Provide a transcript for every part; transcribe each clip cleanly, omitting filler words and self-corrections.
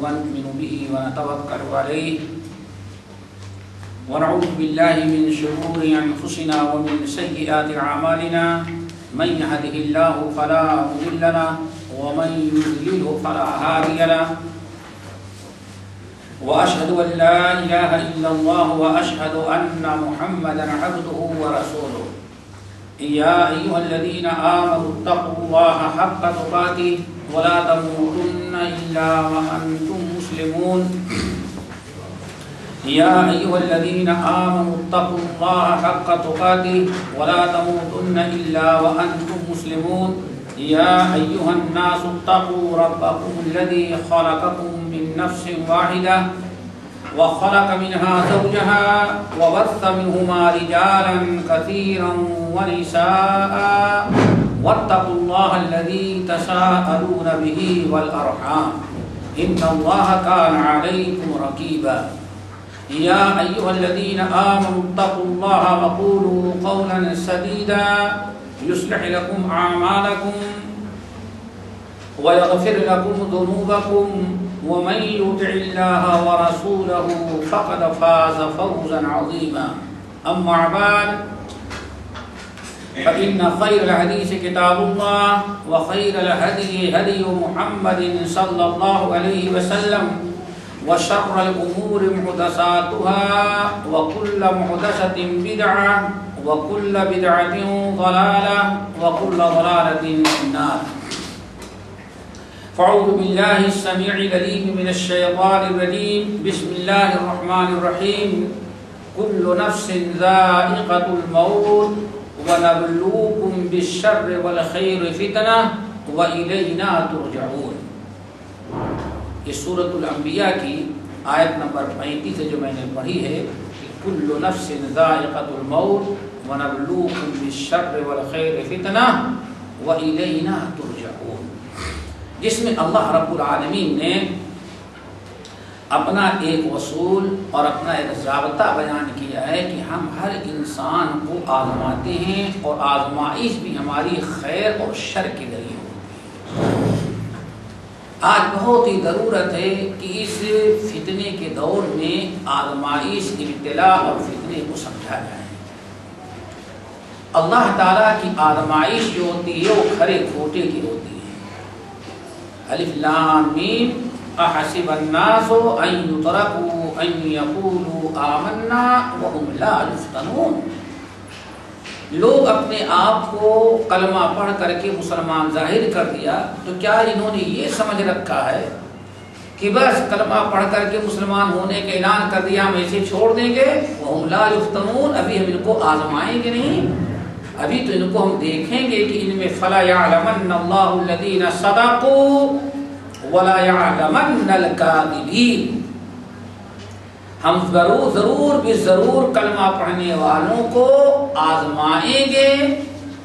ونؤمن به ونتوكل عليه ونعوذ بالله من شرور أنفسنا ومن سيئات أعمالنا من يهده الله فلا مضل له ومن يضلل فلا هادي له وأشهد أن لا إله إلا الله وأشهد أن محمدا عبده ورسوله يا أيها الذين آمنوا اتقوا الله حق تقاته ولا تموتن إلا وأنتم مسلمون يا أيها الذين آمنوا اتقوا الله حق تقاته ولا تموتن إلا وأنتم مسلمون يا أيها الناس اتقوا ربكم الذي خلقكم من نفس واحدة وخلق منها زوجها وبث منهما رجالا كثيرا ونساء واتقوا الله الذي تساءلون به والأرحام إن الله كان عليكم رقيبا يا أيها الذين آمنوا اتقوا الله وقولوا قولا سديدا يصلح لكم أعمالكم ويغفر لكم ذنوبكم ومن يطع الله ورسوله فقد فاز فوزا عظيما أما بعد فإن خير الحديث كتاب الله وخير الهدي هدي محمد صلى الله عليه وسلم وشر الأمور محدثاتها وكل محدثة بدعة وكل بدعة ضلالة وكل ضلالة في النار فأعوذ بالله السميع العليم من الشيطان الرجيم بسم الله الرحمن الرحيم كل نفس ذائقة الموت ونبلوكم بالشر والخير فتنة وإلينا ترجعون. یہ سورۃ الانبیاء کی آیت نمبر 35 سے جو میں نے پڑھی ہے کہ کل نفس ذائقۃ الموت ونبلوکم بالشر والخیر فتنہ وإلینا ترجعون، جس میں اللہ رب العالمین نے اپنا ایک اصول اور اپنا ایک ضابطہ بیان کیا ہے کہ ہم ہر انسان کو آزماتے ہیں اور آزمائش بھی ہماری خیر اور شر کے ذریعے ہوتی ہے۔ آج بہت ہی ضرورت ہے کہ اس فتنے کے دور میں آزمائش، ابتلاء اور فتنے کو سمجھا جائے۔ اللہ تعالیٰ کی آزمائش جو ہوتی ہے وہ کھرے کھوٹے کی ہوتی ہے۔ الف لام میم احسب الناس ان یترکوا ان یقولوا آمنا وهم لا یفتنون، لوگ اپنے آپ کو کلمہ پڑھ کر کے مسلمان ظاہر کر دیا تو کیا انہوں نے یہ سمجھ رکھا ہے کہ بس کلمہ پڑھ کر کے مسلمان ہونے کا اعلان کر دیا ہم ایسے چھوڑ دیں گے؟ وهم لا یفتنون، ابھی ہم ان کو آزمائیں گے نہیں، ابھی تو ان کو ہم دیکھیں گے کہ ان میں فلا یعلمن اللہ الذین صدقوا ولا یعلمن الکاذبین، ہم ضرور بھی ضرور کلمہ پڑھنے والوں کو آزمائیں گے،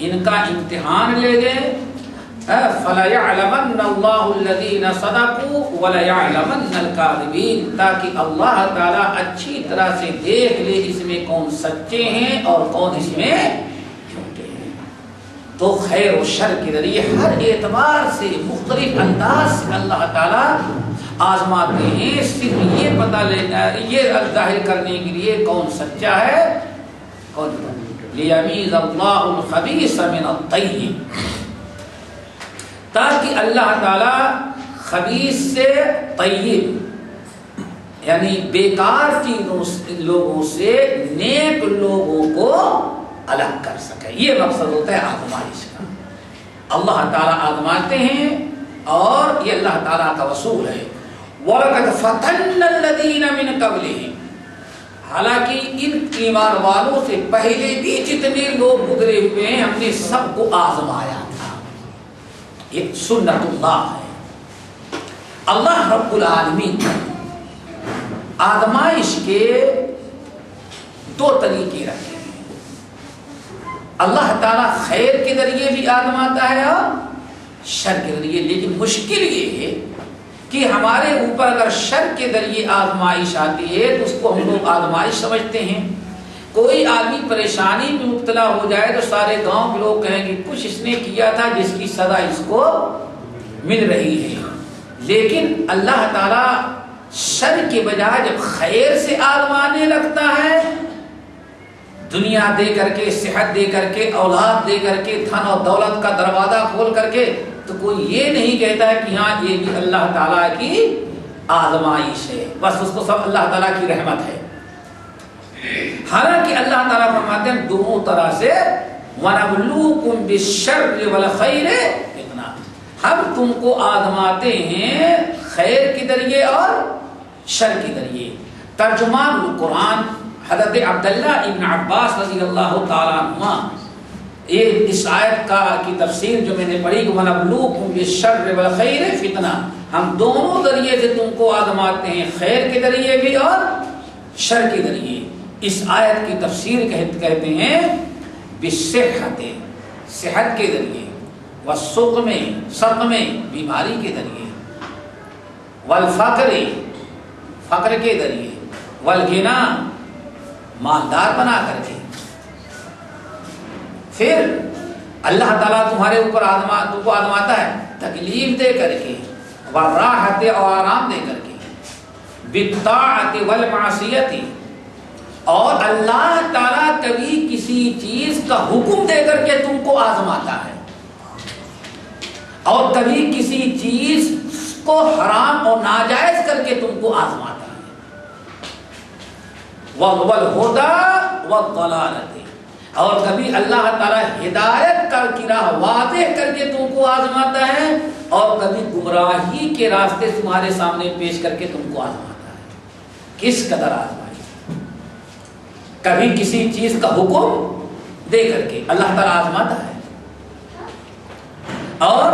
ان کا امتحان لیں گے۔ فَلَا يَعْلَمَنَّ اللَّهُ الَّذِينَ صَدَقُوا وَلَا يَعْلَمَنَّ الْكَاذِبِينَ، تاکہ اللہ تعالیٰ اچھی طرح سے دیکھ لے اس میں کون سچے ہیں اور کون اس میں جھوٹے ہیں۔ تو خیر و شر کے ذریعے ہر اعتبار سے مختلف انداز سے اللہ تعالیٰ آزماتے ہیں، صرف یہ پتہ لینا، یہ ظاہر کرنے کے لیے کون سچا ہے کون لیمیز اللہ الخبیث من الطیب، تاکہ اللہ تعالیٰ خبیث سے طیب یعنی بیکار چیزوں لوگوں سے نیک لوگوں کو الگ کر سکے۔ یہ مقصد ہوتا ہے آزمائش کا۔ اللہ تعالیٰ آزماتے ہیں اور یہ اللہ تعالیٰ کا اصول ہے۔ وَلَقَدْ فَتَنَّ الَّذِينَ مِنْ قَبْلِهِمْ، حالانکہ ان ایمان والوں سے پہلے بھی جتنے لوگ گزرے ہوئے ہیں ہم نے سب کو آزمایا تھا۔ یہ سنت اللہ ہے۔ اللہ رب العالمین آزمائش کے دو طریقے رکھے ہیں۔ اللہ تعالیٰ خیر کے ذریعے بھی آزماتا ہے اور شر کے ذریعے، لیکن مشکل یہ ہے کہ ہمارے اوپر اگر شر کے ذریعے آزمائش آتی ہے تو اس کو ہم لوگ آزمائش سمجھتے ہیں۔ کوئی آدمی پریشانی میں مبتلا ہو جائے تو سارے گاؤں کے لوگ کہیں گے کچھ اس نے کیا تھا جس کی سزا اس کو مل رہی ہے۔ لیکن اللہ تعالیٰ شر کے بجائے جب خیر سے آزمانے لگتا ہے، دنیا دے کر کے، صحت دے کر کے، اولاد دے کر کے، دھن اور دولت کا دروازہ کھول کر کے، تو کوئی یہ نہیں کہتا ہے کہ ہاں یہ بھی اللہ تعالیٰ کی آزمائش ہے، بس اس کو سب اللہ تعالیٰ کی رحمت ہے۔ حالانکہ اللہ تعالیٰ فرماتے ہیں دونوں طرح سے وَنَبْلُوكُمْ بِالشَّرِّ وَالْخَيْرِ فتنہ، ہم تم کو آزماتے ہیں خیر کے ذریعے اور شر کے ذریعے۔ ترجمان القرآن حضرت عبداللہ ابن عباس رضی اللہ تعالیٰ عنہ، یہ اس آیت کی تفسیر جو میں نے پڑھی کہ وَنَبْلُوكُمْ بِالشَّرِّ وَالْخَيْرِ فتنہ، ہم دونوں ذریعے سے تم کو آزماتے ہیں، خیر کے ذریعے بھی اور شر کے ذریعے۔ اس آیت کی تفسیر کہتے ہیں بالصحت، صحت کے ذریعے، والسقم، بیماری کے ذریعے، والفقر، فقر کے ذریعے، والغنی، مالدار بنا کر کے۔ پھر اللہ تعالیٰ تمہارے اوپر تم کو آزماتا ہے تکلیف دے کر کے، والراحت، اور آرام دے کر کے، بالطاعت والمعصیت، اور اللہ تعالیٰ کبھی کسی چیز کا حکم دے کر کے تم کو آزماتا ہے، اور کبھی کسی چیز کو حرام اور ناجائز کر کے تم کو آزماتا ہے۔ وَالْهُدَى وَالضَّلَالَةِ، اور کبھی اللہ تعالیٰ ہدایت کی راہ واضح کر کے تم کو آزماتا ہے، اور کبھی گمراہی کے راستے تمہارے سامنے پیش کر کے تم کو آزماتا ہے۔ کس قدر آزمائش؟ کبھی کسی چیز کا حکم دے کر کے اللہ تعالیٰ آزماتا ہے، اور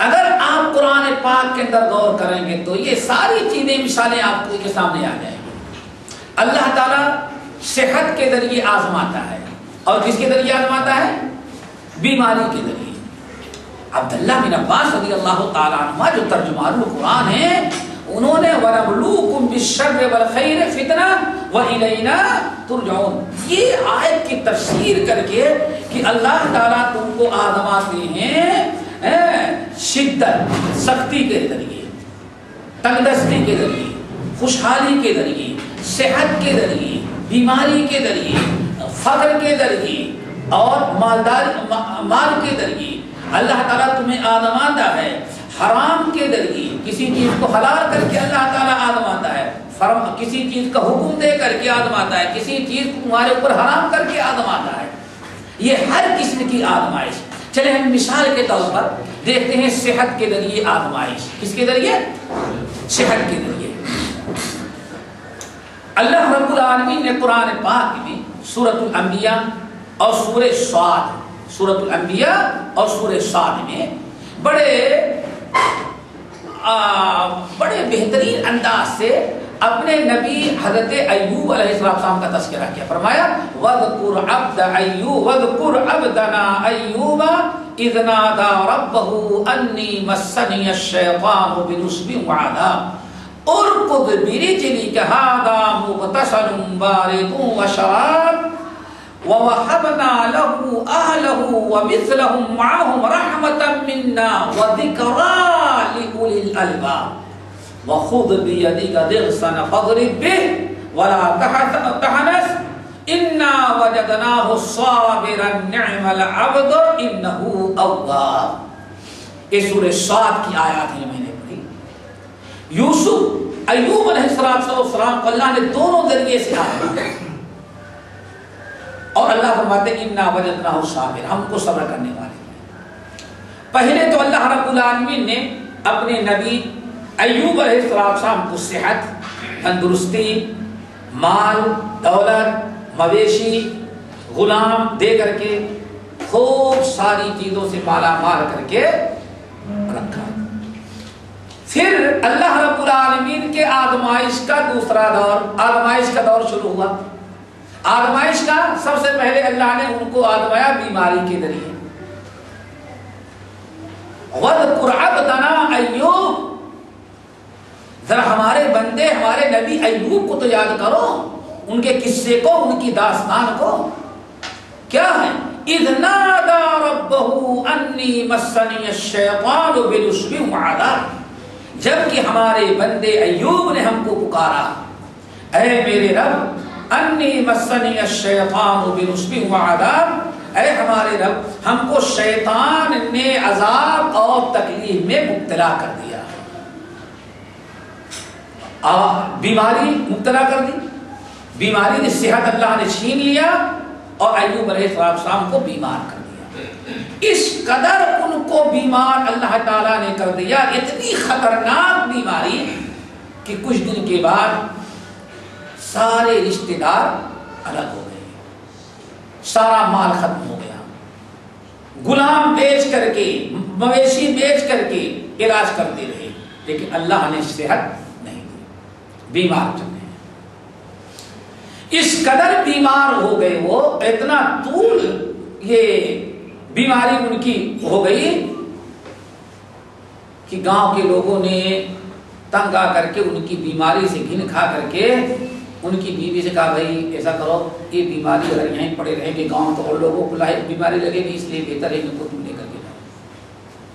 اگر آپ قرآن پاک کے اندر غور کریں گے تو یہ ساری چیزیں مثالیں آپ کے سامنے آ جائیں گی۔ اللہ تعالیٰ صحت کے ذریعے آزماتا ہے، اور کس کے ذریعے آزماتا ہے؟ بیماری کے ذریعے۔ عبداللہ بن عباس رضی اللہ تعالیٰ عنہ جو ترجمان القرآن ہیں، انہوں نے وَنَبْلُوكُمْ بِالشَّرِّ وَالْخَيْرِ فِتْنَةً وَإِلَيْنَا تُرْجَعُونَ، یہ آیت کی تفسیر کر کے کہ اللہ تعالیٰ تم کو آزماتے ہیں شدت، سختی کے ذریعے، تندرستی کے ذریعے، خوشحالی کے ذریعے، صحت کے ذریعے، بیماری کے ذریعے، فقر کے ذریعے، اور مال کے ذریعے۔ اللہ تعالیٰ تمہیں آزماتا ہے حرام کے ذریعے، کسی چیز کو حلال کر کے اللہ تعالیٰ آزماتا ہے، کسی چیز کا حکم دے کر کے آزماتا ہے، کسی چیز کو تمہارے اوپر حرام کر کے آزماتا ہے۔ یہ ہر قسم کی آزمائش۔ چلے ہم مثال کے طور پر دیکھتے ہیں صحت کے ذریعے آزمائش۔ کس کے ذریعے؟ صحت کے ذریعے۔ اللہ رب العالمین نے قرآن پاک میں سورۃ الانبیاء اور سورہ صاد، سورۃ الانبیاء اور سورہ صاد میں بڑے بہترین انداز سے اپنے نبی حضرت ایوب علیہ السلام کا تذکرہ کیا۔ فرمایا وَاذْكُرْ عَبْدَنَا أَيُّوبَ إِذْ نَادَى رَبَّهُ أَنِّي مَسَّنِيَ الشَّيْطَانُ بِنُصْبٍ وَعَذَابٍ ارْكُضْ بِرِجْلِكَ هَذَا مُغْتَسَلٌ بَارِدٌ وَشَرَابٌ وَوَهَبْنَا لَهُ أَهْلَهُ وَمِثْلَهُمْ مَعَهُمْ رَحْمَةً مِنَّا وَذِكْرَىٰ لِأُولِي الْأَلْبَابِ وَخُذْ بِيَدِكَ ضِغْثًا فَاضْرِب بِهِ وَلَا تَحْنَثْ إِنَّا وَجَدْنَاهُ صَابِرًا نِعْمَ الْعَبْدُ إِنَّهُ أَوَّابٌ۔ یہ سورہ صاد کی آیات ہیں، میں نے پڑھی۔ یوسف ایوب علیہ السلام کو اللہ نے دونوں ذریعے سے آزمایا، اور اللہ فرماتے ہیں اِنَّا وَجَدْنَاهُ صَابِرًا، ہم کو صبر کرنے والے۔ پہلے تو اللہ رب العالمین نے اپنے نبی ایوب علیہ السلام کو صحت، تندرستی، مال، دولت، مویشی، غلام دے کر کے خوب ساری چیزوں سے مالا مال کر کے رکھا۔ پھر اللہ رب العالمین کے آزمائش کا دوسرا دور، آزمائش کا دور شروع ہوا۔ آزمائش کا سب سے پہلے اللہ نے ان کو آزمایا بیماری کے ذریعے۔ وَاذْكُرْ عَبْدَنَا أَيُّوبَ، ذرا ہمارے بندے، ہمارے نبی ایوب کو تو یاد کرو، ان کے قصے کو، ان کی داستان کو۔ کیا ہے؟ اِذْ نَادَى رَبَّهُ أَنِّي مَسَّنِيَ الشَّيْطَانُ بِنُصْبٍ وَعَذَابٍ، جبکہ ہمارے بندے ایوب نے ہم کو پکارا، اے میرے رب انی مسنی الشیطان بنصب وعذاب، اے ہمارے رب ہم کو شیطان نے عذاب اور تکلیف میں مبتلا کر دیا، بیماری مبتلا کر دی، بیماری کی صحت اللہ نے چھین لیا اور ایوب علیہ السلام کو بیمار کر دیا۔ اس قدر ان کو بیمار اللہ تعالیٰ نے کر دیا، اتنی خطرناک بیماری کہ کچھ دن کے بعد سارے رشتہ دار الگ ہو گئے، سارا مال ختم ہو گیا، غلام بیچ کر کے مویشی بیچ کر کے علاج کرتے رہے، لیکن اللہ نے صحت نہیں دی، بیمار چلے۔ اس قدر بیمار ہو گئے وہ، اتنا طول یہ بیماری ان کی ہو گئی کہ گاؤں کے لوگوں نے تنگ آ کر کے ان کی بیماری سے گھن کھا کر کے ان کی بیوی سے کہا بھائی ایسا کرو، یہ بیماری اگر یہیں پڑے رہیں گے گاؤں تو اور لوگوں کو بیماری لگے گی، اس لیے بہتر ہے ان کو تم لے کر کے جاؤ،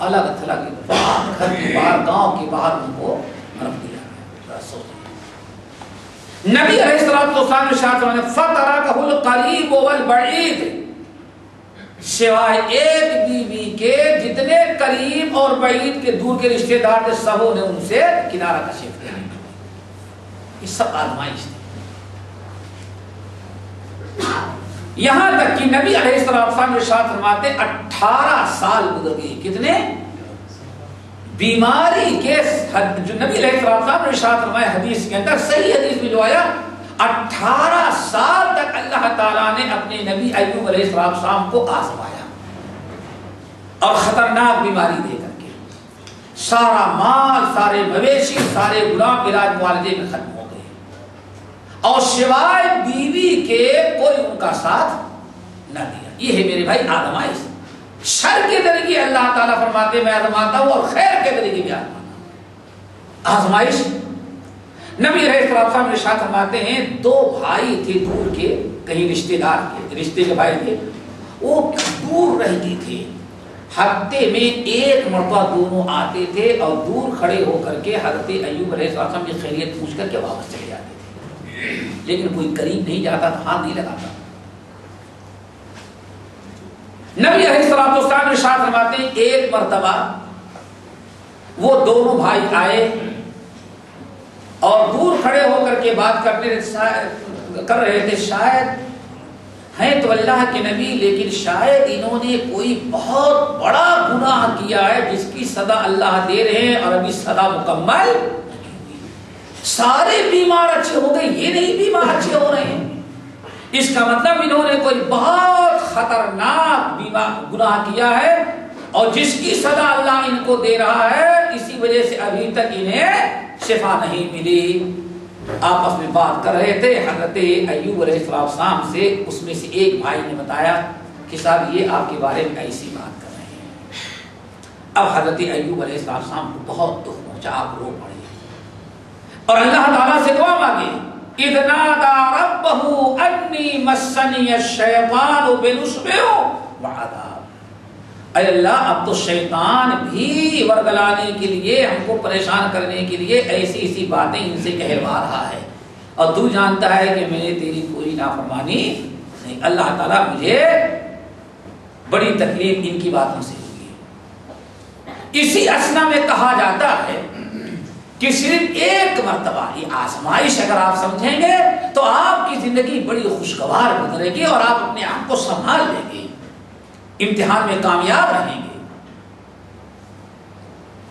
الگ تھلگ گھر کے باہر گاؤں کے باہر ان کو رکھ دیا۔ نبی علیہ السلام نے ارشاد فرمایا فَتَرَكَهُ الْقَرِيبُ وَالْبَعِيدُ، سوائے ایک بیوی کے جتنے قریب اور بعید کے دور کے رشتے دار تھے سبوں نے ان سے کنارہ کشی کیا۔ یہ سب آزمائش تھی، یہاں تک کہ نبی علیہ السلام ارشاد فرماتے 18 سال گزر گئے، کتنے؟ بیماری کے جو نبی علیہ السلام نے ارشاد فرمایا حدیث کے اندر، صحیح حدیث میں جو آیا 18 سال تک اللہ تعالیٰ نے اپنے نبی ایوب علیہ السلام کو آزمایا اور خطرناک بیماری دے کر کے سارا مال، سارے مویشی، سارے غلام علاج معالجے میں ختم ہو گئے، اور سوائے بیوی کے کوئی ان کا ساتھ نہ دیا۔ یہ ہے میرے بھائی آزمائش، شر کے ذریعے اللہ تعالیٰ فرماتے میں آزماتا ہوں اور خیر کے ذریعے بھی آزماتا ہوں۔ آزمائش نبی علیہ السلام نے ارشاد فرماتے ہیں 2 بھائی تھے دور کے، کہیں رشتے دار کے، رشتے کے بھائی تھے، وہ دور رہتے تھے، ہفتے میں ایک مرتبہ دونوں آتے تھے اور دور کھڑے ہو کر کے حضرت ایوب علیہ السلام کی خیریت پوچھ کر کے واپس چلے جاتے تھے، لیکن کوئی قریب نہیں جاتا تھا، ہاتھ نہیں لگاتا۔ نبی علیہ السلام نے ارشاد فرماتے ہیں ایک مرتبہ وہ دونوں بھائی آئے اور دور کھڑے ہو کر کے بات کر رہے تھے، شاید ہیں تو اللہ کے نبی لیکن شاید انہوں نے کوئی بہت بڑا گناہ کیا ہے جس کی سزا اللہ دے رہے ہیں اور ابھی سزا مکمل، سارے بیمار اچھے ہو گئے، یہ نہیں بیمار اچھے ہو رہے ہیں، اس کا مطلب انہوں نے کوئی بہت خطرناک گناہ کیا ہے اور جس کی سزا اللہ ان کو دے رہا ہے، اسی وجہ سے ابھی تک انہیں شفا نہیں ملی۔ آپس میں بات کر رہے تھے، حضرت ایوب علیہ السلام سے اس میں سے ایک بھائی نے بتایا کہ صاحب یہ آپ کے بارے میں ایسی بات کر رہے ہیں۔ اب حضرت ایوب علیہ السلام کو بہت دکھ پہنچا، آپ رو پڑے اور اللہ تعالیٰ سے دعا مانگی، اذ نادى ربه انی مسنی الشیطان بنصب وعذاب، اے اللہ اب تو شیطان بھی ورگلانے کے لیے، ہم کو پریشان کرنے کے لیے ایسی ایسی باتیں ان سے کہلوا رہا ہے، اور تو جانتا ہے کہ میں نے تیری کوئی نافرمانی نہیں، اللہ تعالیٰ مجھے بڑی تکلیف ان کی باتوں سے ہوئی۔ اسی اسنا میں کہا جاتا ہے کہ صرف ایک مرتبہ یہ آزمائش اگر آپ سمجھیں گے تو آپ کی زندگی بڑی خوشگوار گزرے گی اور آپ اپنے آپ کو سنبھال لیں گے، امتحان میں کامیاب رہیں گے۔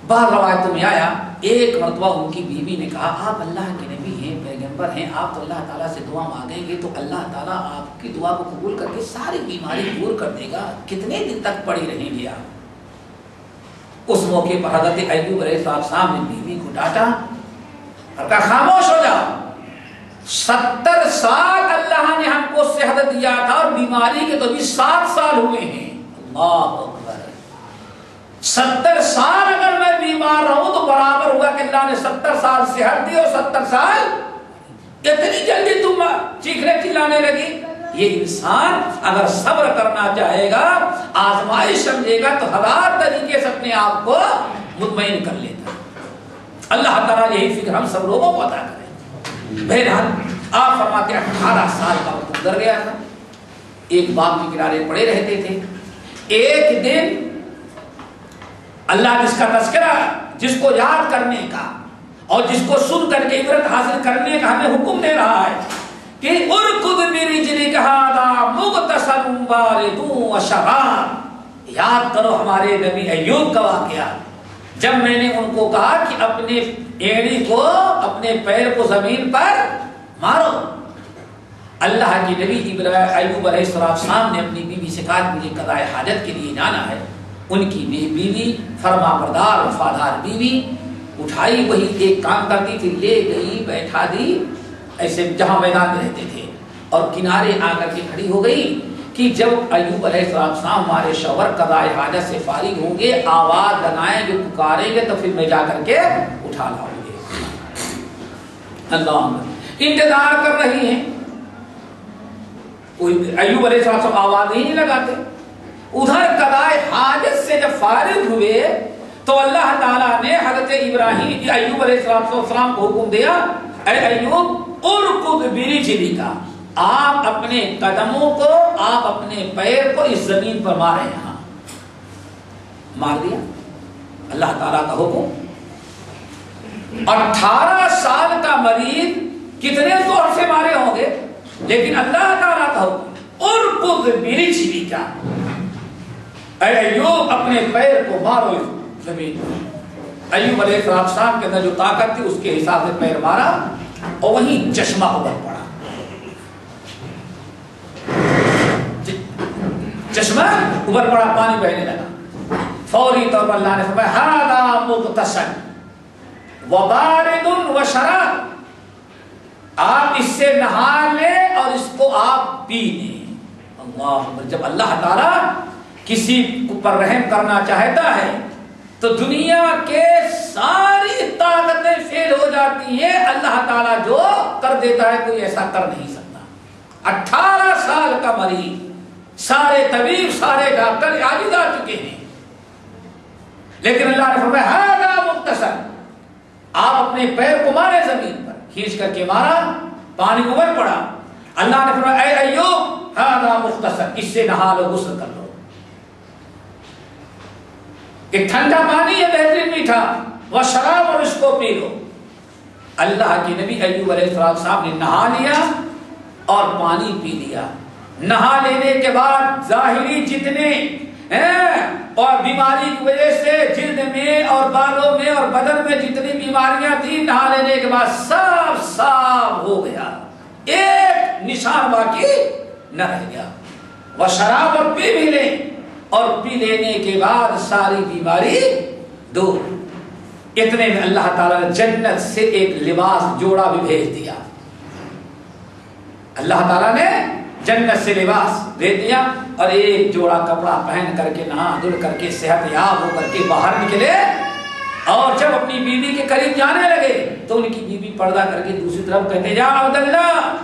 بعض روایتوں میں آیا ایک مرتبہ ان کی بیوی نے کہا آپ اللہ کے نبی ہیں، پیغمبر ہیں، آپ تو اللہ تعالیٰ سے دعا مانگیں گے تو اللہ تعالیٰ آپ کی دعا کو قبول کر کے ساری بیماری دور کر دے گا، کتنے دن تک پڑی رہیں گے آپ؟ اس موقع پر حضرت ایوب علیہ السلام نے بیوی کو ڈانٹا اور کہا خاموش ہو جاؤ، 70 سال اللہ نے ہم کو صحت دیا تھا اور بیماری کے تو بھی 7 سال ہوئے ہیں، اللہ اکبر، 70 سال اگر میں بیمار رہوں تو برابر ہوگا کہ اللہ نے 70 سال صحت دی اور 70 سال اتنی جلدی تم چیخنے چلانے لگی۔ یہ انسان اگر صبر کرنا چاہے گا، آزمائش سمجھے گا تو 1000 طریقے سے اپنے آپ کو مطمئن کر لیتا ہے۔ اللہ تعالیٰ یہی فکر ہم سب لوگوں کو عطا کرے۔ بہرحال آپ فرماتے 18 سال کا وقت گزر گیا تھا، ایک باغ کے کنارے پڑے رہتے تھے۔ ایک دن اللہ جس کا تذکرہ، جس کو یاد کرنے کا اور جس کو سن کر کے عبرت حاصل کرنے کا ہمیں حکم دے رہا ہے کہ ارکض برجلک ھذا مغتسل بارد وشراب، یاد کرو ہمارے نبی ایوب کا واقعہ، جب میں نے ان کو کہا کہ اپنے اینڑی کو، اپنے پیر کو زمین پر مارو۔ اللہ کی نبی ایوب علیہ السلام نے اپنی بیوی سے کہا مجھے قضاء حاجت کے لیے جانا ہے۔ ان کی بیوی فرما بردار وفادار بیوی اٹھائی، وہی ایک کام کرتی تھی، لے گئی بیٹھا دی ایسے جہاں میدان میں رہتے تھے، اور کنارے آ کر کے کھڑی ہو گئی کہ جب ایوب علیہ السلام ہمارے شوہر قضاء حاجت سے فارغ ہوں گے، آواز لگائیں گے، پکاریں گے، تو پھر میں جا کر کے اٹھا لاؤں گے۔ اللہ انتظار کر رہی ہیں، ایوب علیہ السلام آواز نہیں لگاتے۔ ادھر قضاء حاجت سے جب فارغ ہوئے تو اللہ تعالیٰ نے حضرت ابراہیم ایوب علیہ السلام کو حکم دیا، اے ایوب ارکض برجلک، آپ اپنے قدموں کو، آپ اپنے پیر کو اس زمین پر مارے۔ یہاں مار دیا اللہ تعالیٰ کا حکم۔ 18 سال کا مریض کتنے زور سے مارے ہوں گے، لیکن اللہ تعالیٰ کا حکم ارکض برجلک، اے ایوب اپنے پیر کو مارو زمین پر۔ ایوب علیہ السلام کے اندر جو طاقت تھی اس کے حساب سے پیر مارا، اور وہیں چشمہ ابل پڑا، چشمہ ابل پڑا، پانی بہنے لگا۔ فوری طور پر اللہ نے فرمایا ھذا مغتسل وبارد وشراب، آپ اس سے نہا لیں اور اس کو آپ پی لیں۔ اللہ، جب اللہ تعالیٰ کسی پر رحم کرنا چاہتا ہے تو دنیا کے ساری طاقتیں فیل ہو جاتی ہیں، اللہ تعالیٰ جو کر دیتا ہے کوئی ایسا کر نہیں سکتا۔ 18 سال کا مریض، سارے طبیب، سارے ڈاکٹر عاجز آ چکے ہیں، لیکن اللہ نے فرمایا ھذا مغتسل، آپ اپنے پیر کو مارے زمین پر، کھینچ کر کے مارا، پانی ابل پڑا۔ اللہ نے فرمایا اے ایوب ھذا مغتسل، اس سے نہا لو، غسل کر لو۔ ایک ٹھنڈا پانی ہے بہترین میٹھا، وہ شراب، اور اس کو پی لو۔ اللہ کی نبی ایوب علیہ السلام نے نہا لیا اور پانی پی لیا۔ نہا لینے کے بعد ظاہری جتنے اور بیماری کی وجہ سے جلد میں اور بالوں میں اور بدن میں جتنی بیماریاں تھیں، نہا لینے کے بعد سب صاف ہو گیا، ایک نشان باقی نہ رہ گیا۔ وہ شراب اور پی بھی لیں، اور پی لینے کے بعد ساری بیماری دور۔ اتنے میں اللہ تعالیٰ نے جنت سے ایک لباس جوڑا بھی بھیج دیا۔ اللہ تعالیٰ نے جنت سے لباس دے دیا، اور ایک جوڑا کپڑا پہن کر کے نہا دھل کر کے صحت یاب ہو کر کے باہر نکلے، اور جب اپنی بیوی کے قریب جانے لگے تو ان کی بیوی پردہ کر کے دوسری طرف کہتے جا عبداللہ،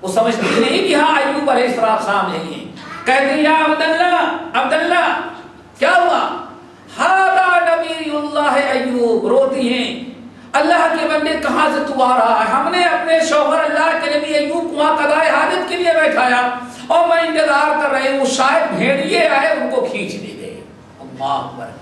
وہ سمجھتی نہیں کہ ہاں ایوب علیہ السلام نہیں ہے، کہتے یا عبداللہ، عبداللہ کیا ہوا؟ ھذا نبی اللہ ایوب، روتی ہیں، اللہ کے بندے کہاں سے تو آ رہا ہے؟ ہم نے اپنے شوہر اللہ کے نبی ایوب کو وہاں قضاء حاجت کے لیے بیٹھایا، اور میں انتظار کر رہی ہوں، شاید بھیڑیے آئے ان کو کھینچ لے گئے۔ اللہ اکبر۔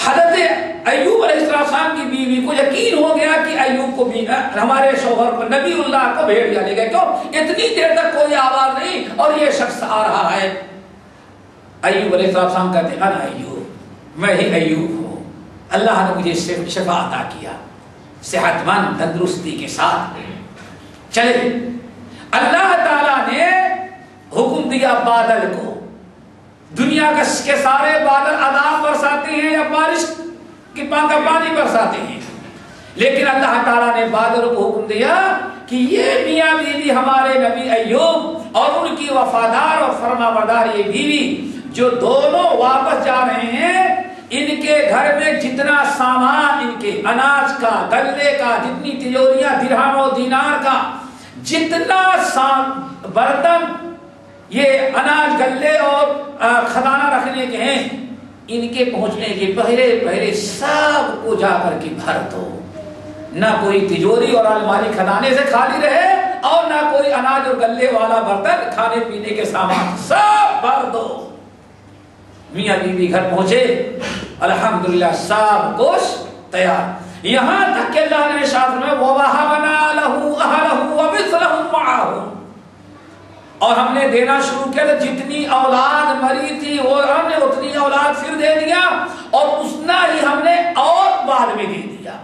حضرت ایوب علیہ السلام کی بیوی کو یقین ہو گیا کہ ایوب کو بھی ہمارے شوہر کو، نبی اللہ کو بھیڑیا لے گئے، کیوں؟ اتنی دیر تک کوئی آواز نہیں اور یہ شخص آ رہا ہے۔ ایوب علیہ السلام کہتے ہیں انا ایوب، میں ہی ایوب ہوں، اللہ نے مجھے شفا عطا کیا، صحت مند تندرستی کے ساتھ۔ چلے، اللہ تعالیٰ نے حکم دیا بادل کو، دنیا کے سارے بادل عذاب برساتے ہیں یا بارش کی کا پانی برساتے ہیں، لیکن اللہ تعالیٰ نے بادل کو حکم دیا کہ یہ میاں بیوی ہمارے نبی ایوب اور ان کی وفادار اور فرما بردار یہ بیوی جو دونوں واپس جا رہے ہیں، ان کے گھر میں جتنا سامان، ان کے اناج کا، غلے کا، جتنی تجوریاں درہم و دینار کا، جتنا برتن یہ اناج غلے اور خزانہ رکھنے کے ہیں، ان کے پہنچنے کے پہلے پہلے سب کو جا کر کے بھر دو۔ نہ کوئی تجوری اور الماری کھدانے سے خالی رہے اور نہ کوئی اناج اور گلے والا برتن کھانے پینے کے سامان سب بھر دو۔ میاں بیوی گھر پہنچے، الحمدللہ سب کچھ تیار، یہاں تک کہ اللہ نے ارشاد میں وَوَهَبْنَا لَهُ أَهْلَهُ وَمِثْلَهُمْ مَعَهُمْ، اور ہم نے دینا شروع کیا تو جتنی اولاد مری تھی وہ ہم نے اتنی اولاد پھر دے دیا، اور اتنا ہی ہم نے اور بعد میں دے دیا،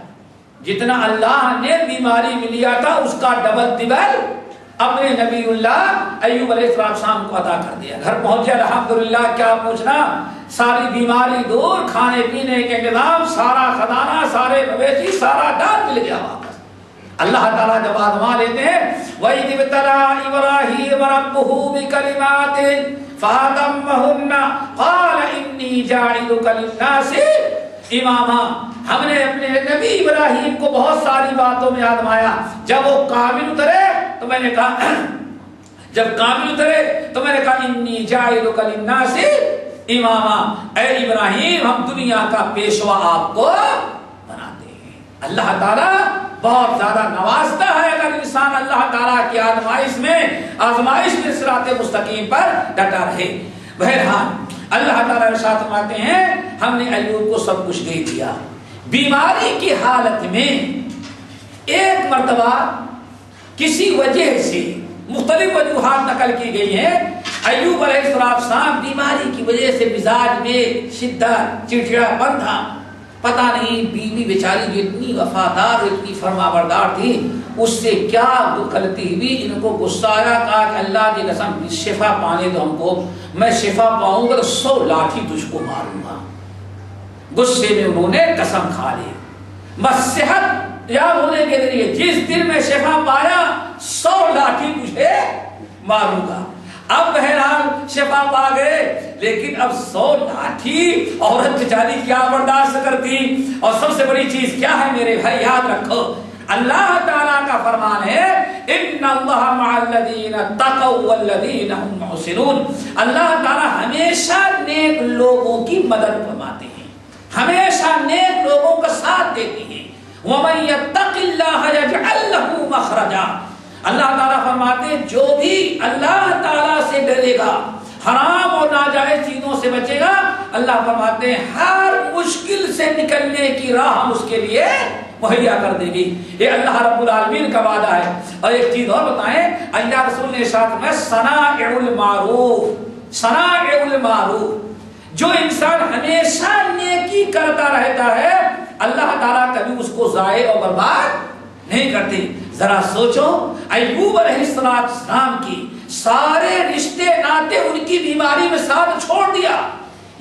جتنا اللہ نے بیماری میں لیا تھا اس کا ڈبل ٹبل اپنے نبی اللہ ایوب علیہ السلام کو عطا کر دیا۔ گھر پہنچے الحمدللہ، کیا پوچھنا، ساری بیماری دور، کھانے پینے کے انتظام، سارا خزانہ، سارے مویشی، سارا ڈال مل گیا واپس۔ اللہ تعالیٰ جب آزما لیتے ہیں وَإِذِ ابْتَلَىٰ إِبْرَاهِيمَ رَبُّهُ بِكَلِمَاتٍ فَأَتَمَّهُنَّ قَالَ إِنِّي جَاعِلُكَ لِلنَّاسِ اماما، ہم نے اپنے نبی ابراہیم کو بہت ساری باتوں میں آزمایا، جب وہ کامل اترے تو میں نے کہا انی جاعلک للناس اماما، اے ابراہیم ہم دنیا کا پیشوا آپ کو بناتے ہیں۔ اللہ تعالیٰ بہت زیادہ نوازتا ہے اگر انسان اللہ تعالیٰ کی آزمائش میں صراط مستقیم پر ڈٹا رہے۔ بہرحال اللہ تعالیٰ ارشاد فرماتے ہیں ہم نے ایوب کو سب کچھ دے دیا۔ بیماری کی حالت میں ایک مرتبہ کسی وجہ سے مختلف وجوہات نقل کی گئی ہیں، ایوب علیہ السلام بیماری کی وجہ سے مزاج میں شدت، چڑچڑاپن تھا، پتہ نہیں بیوی بیچاری جو اتنی وفادار، اتنی فرما بردار تھی، اس سے کیا غلطی ہوئی، ان کو غصہ آیا، کہا کہ اللہ کی قسم شفا پانے دو ہم کو، میں شفا پاؤں گا تو 100 لاٹھی تجھ کو ماروں گا۔ غصے میں انہوں نے قسم کھا لی، بس صحت یاب ہونے کے ذریعے جس دن میں شفا پایا 100 لاٹھی تجھے ماروں گا۔ اب بہرحال شفا پا گئے، لیکن اب 100 لاٹھی عورت بیچاری کیا برداشت کرتی۔ اور سب سے بڑی چیز کیا ہے میرے بھائی، یاد رکھو اللہ تعالیٰ کا فرمان ہے ان اللہ مع الذین اتقوا والذین هم محسنون، اللہ تعالیٰ ہمیشہ نیک لوگوں کی مدد فرماتے ہیں، ہمیشہ نیک لوگوں کا ساتھ دیتے ہیں۔ ومن یتق اللہ یجعل له مخرجا، اللہ تعالیٰ فرماتے ہیں جو بھی اللہ تعالیٰ سے ڈرے گا، حرام اور ناجائز چیزوں سے بچے گا، اللہ فرماتے ہیں ہر مشکل سے نکلنے کی راہ ہم اس کے لیے مہیا کر دے گی۔ یہ اللہ رب العالمین کا وعدہ ہے۔ اور ایک چیز اور بتائیں، اللہ رسول نے ارشاد میں صنائع المعروف، صنائع المعروف، جو انسان ہمیشہ نیکی کرتا رہتا ہے اللہ تعالیٰ کبھی اس کو ضائع اور برباد نہیں کرتے۔ ذرا سوچو ایوب علیہ السلام کی سارے رشتے ناتے ان کی بیماری میں ساتھ چھوڑ دیا،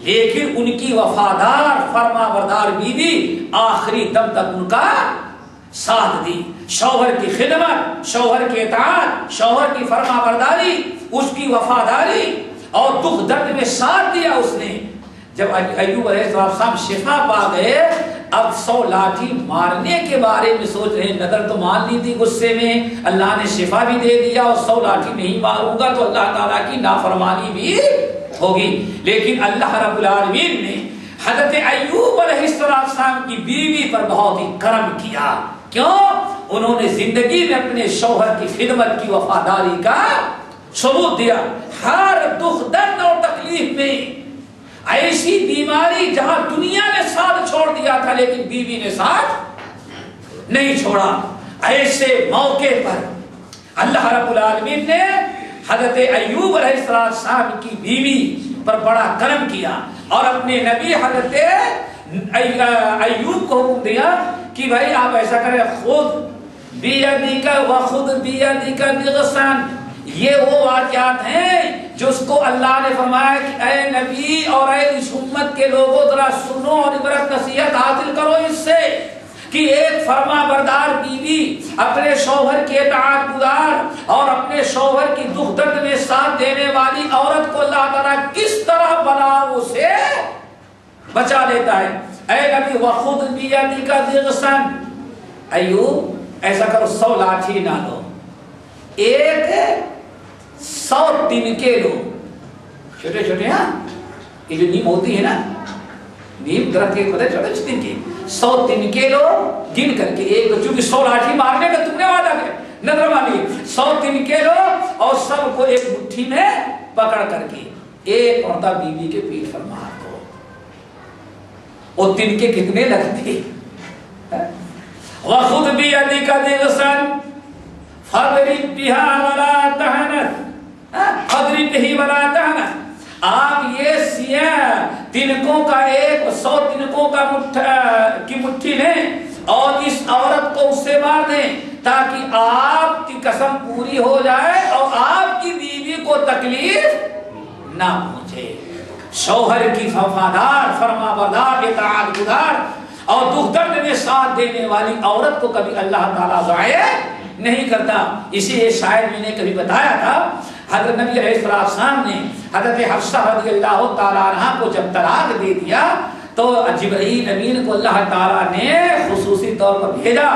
لیکن ان کی وفادار فرما بردار بیوی آخری دم تک ان کا ساتھ دی۔ شوہر کی خدمت، شوہر کی اطاعت، شوہر کی فرما برداری، اس کی وفاداری اور دکھ درد میں ساتھ دیا اس نے۔ جب ایوب علیہ السلام شفا پا گئے، اب 100 لاٹھی مارنے کے بارے میں سوچ رہے، نظر تو مان لی تھی غصے میں، اللہ نے شفا بھی دے دیا اور 100 لاٹھی نہیں ماروں گا تو اللہ تعالیٰ کی نافرمانی بھی ہوگی۔ لیکن اللہ رب العالمین نے حضرت ایوب علیہ السلام کی بیوی پر بہت ہی کرم کیا۔ کیوں؟ انہوں نے زندگی میں اپنے شوہر کی خدمت کی وفاداری کا ثبوت دیا۔ ہر دکھ درد اور تکلیف میں، ایسی بیماری جہاں دنیا نے ساتھ چھوڑ دیا تھا لیکن بیوی نے ساتھ نہیں چھوڑا، ایسے موقع پر اللہ رب العالمین نے حضرت ایوب علیہ السلام کی بیوی پر بڑا کرم کیا اور اپنے نبی حضرت ایوب کو حکم دیا کہ بھائی آپ ایسا کریں، خود بیدک وخذ بیدک نغسن، یہ وہ واقعات ہیں جو اس کو اللہ نے فرمایا کہ اے نبی اور اے اس امت کے لوگوں ذرا سنو اور عبرت نصیحت حاصل کرو اس سے کہ ایک فرما بردار بیوی اپنے شوہر کے اطاعت گزار اور اپنے شوہر کی دکھ درد میں ساتھ دینے والی عورت کو اللہ تعالیٰ کس طرح بلاؤ سے بچا لیتا ہے۔ اے نبی وخذ بیدک ضغثن، ایوب ایسا کرو 100 لاٹھی نہ لو، ایک 100 تنکے لو، چھوٹے چھوٹے، ہاں یہ جو نیم ہوتی ہے نا نیم درخت کے پتہ چھوٹے چھوٹے تنکے 100 تنکے لو گن کر کے ایک دو چونکہ 100 لاٹھی مارنے کا تم نے وعدہ کیا نظر والی 100 تنکے لو اور سب کو ایک مٹھی میں پکڑ کر کے ایک عورتہ بیوی کے پیٹ پر مار دو. اور تنکے کتنے لگتے وَخُذْ بِيَدِكَ ضِغْثًا فَاضْرِبْ بِهَا وَلَا تَحْنَثْ فَاضْرِبْ بِهِ وَلَا تَحْنَثْ. آپ یہ سیاہ تنکوں کا 100 تنکوں کی مٹھی لیں اور اس عورت کو اس سے مار دیں تاکہ آپ کی قسم پوری ہو جائے اور آپ کی بیوی کو تکلیف نہ پہنچے. شوہر کی وفادار فرما بردار اطاعت گزار اور دکھ درد میں ساتھ دینے والی عورت کو کبھی اللہ تعالیٰ ضائع نہیں کرتا. اسی لیے شاید میں نے کبھی بتایا تھا حضرت نبی علیہ السلام نے حضرت حفصہ رضی اللہ تعالیٰ عنہ کو جب طلاق دے دیا تو جبرائیل امین کو اللہ تعالیٰ نے خصوصی طور پر بھیجا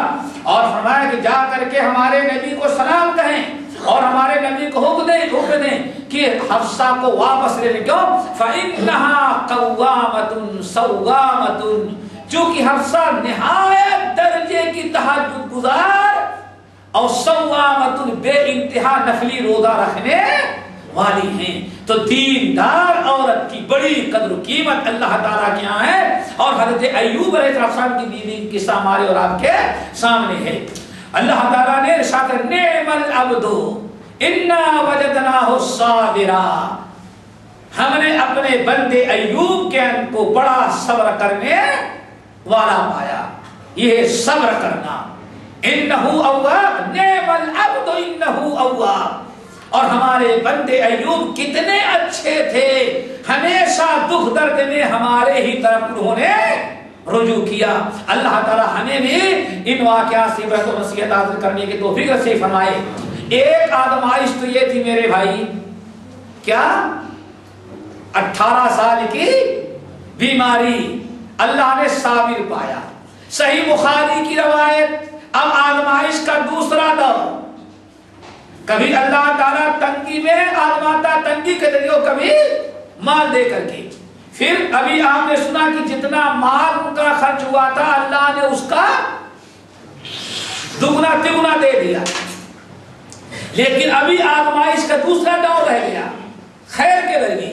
اور فرمایا کہ جا کر کے ہمارے نبی کو سلام کہیں اور ہمارے نبی کو حکم دیں کہ حفصہ کو واپس لے لیں. کیوں؟ فَإِنَّهَا قَوَّامَةٌ صَوَّامَةٌ. چونکہ حفصہ نہایت درجے کی تہجد گزار اور صوامۃ بے انتہا نفلی روزہ رکھنے والی ہیں. تو دیندار عورت کی بڑی قدر و قیمت اللہ تعالیٰ کے یہاں ہے. اور حضرت ایوب علیہ السلام کی بیوی کی قصہ ہمارے اور آپ کے سامنے ہے. اللہ تعالیٰ نے ارشاد نعم العبد انا وجدناہ صابرا. ہم نے اپنے بندے ایوب کے ان کو بڑا صبر کرنے والا پایا. یہ صبر کرنا انہو اواب نعم العبد انہو اواب. اور ہمارے بندے ایوب کتنے اچھے تھے, ہمیشہ دکھ درد میں ہمارے ہی طرف انہوں نے رجوع کیا. اللہ تعالیٰ ہمیں بھی ان واقعات سے عبرت و نصیحت حاصل کرنے کی توفیق نصیب فرمائے. ایک آزمائش تو یہ تھی میرے بھائی, کیا 18 سال کی بیماری, اللہ نے صابر پایا. صحیح بخاری کی روایت. اب آزمائش کا دوسرا دور. کبھی اللہ تعالیٰ تنگی میں آزماتا, تنگی کے ذریعے کبھی مال دے کر کے. پھر ابھی آپ نے سنا کہ جتنا مال ان کا خرچ ہوا تھا اللہ نے اس کا دگنا تگنا دے دیا. لیکن ابھی آزمائش کا دوسرا دور رہ گیا خیر کے ذریعے.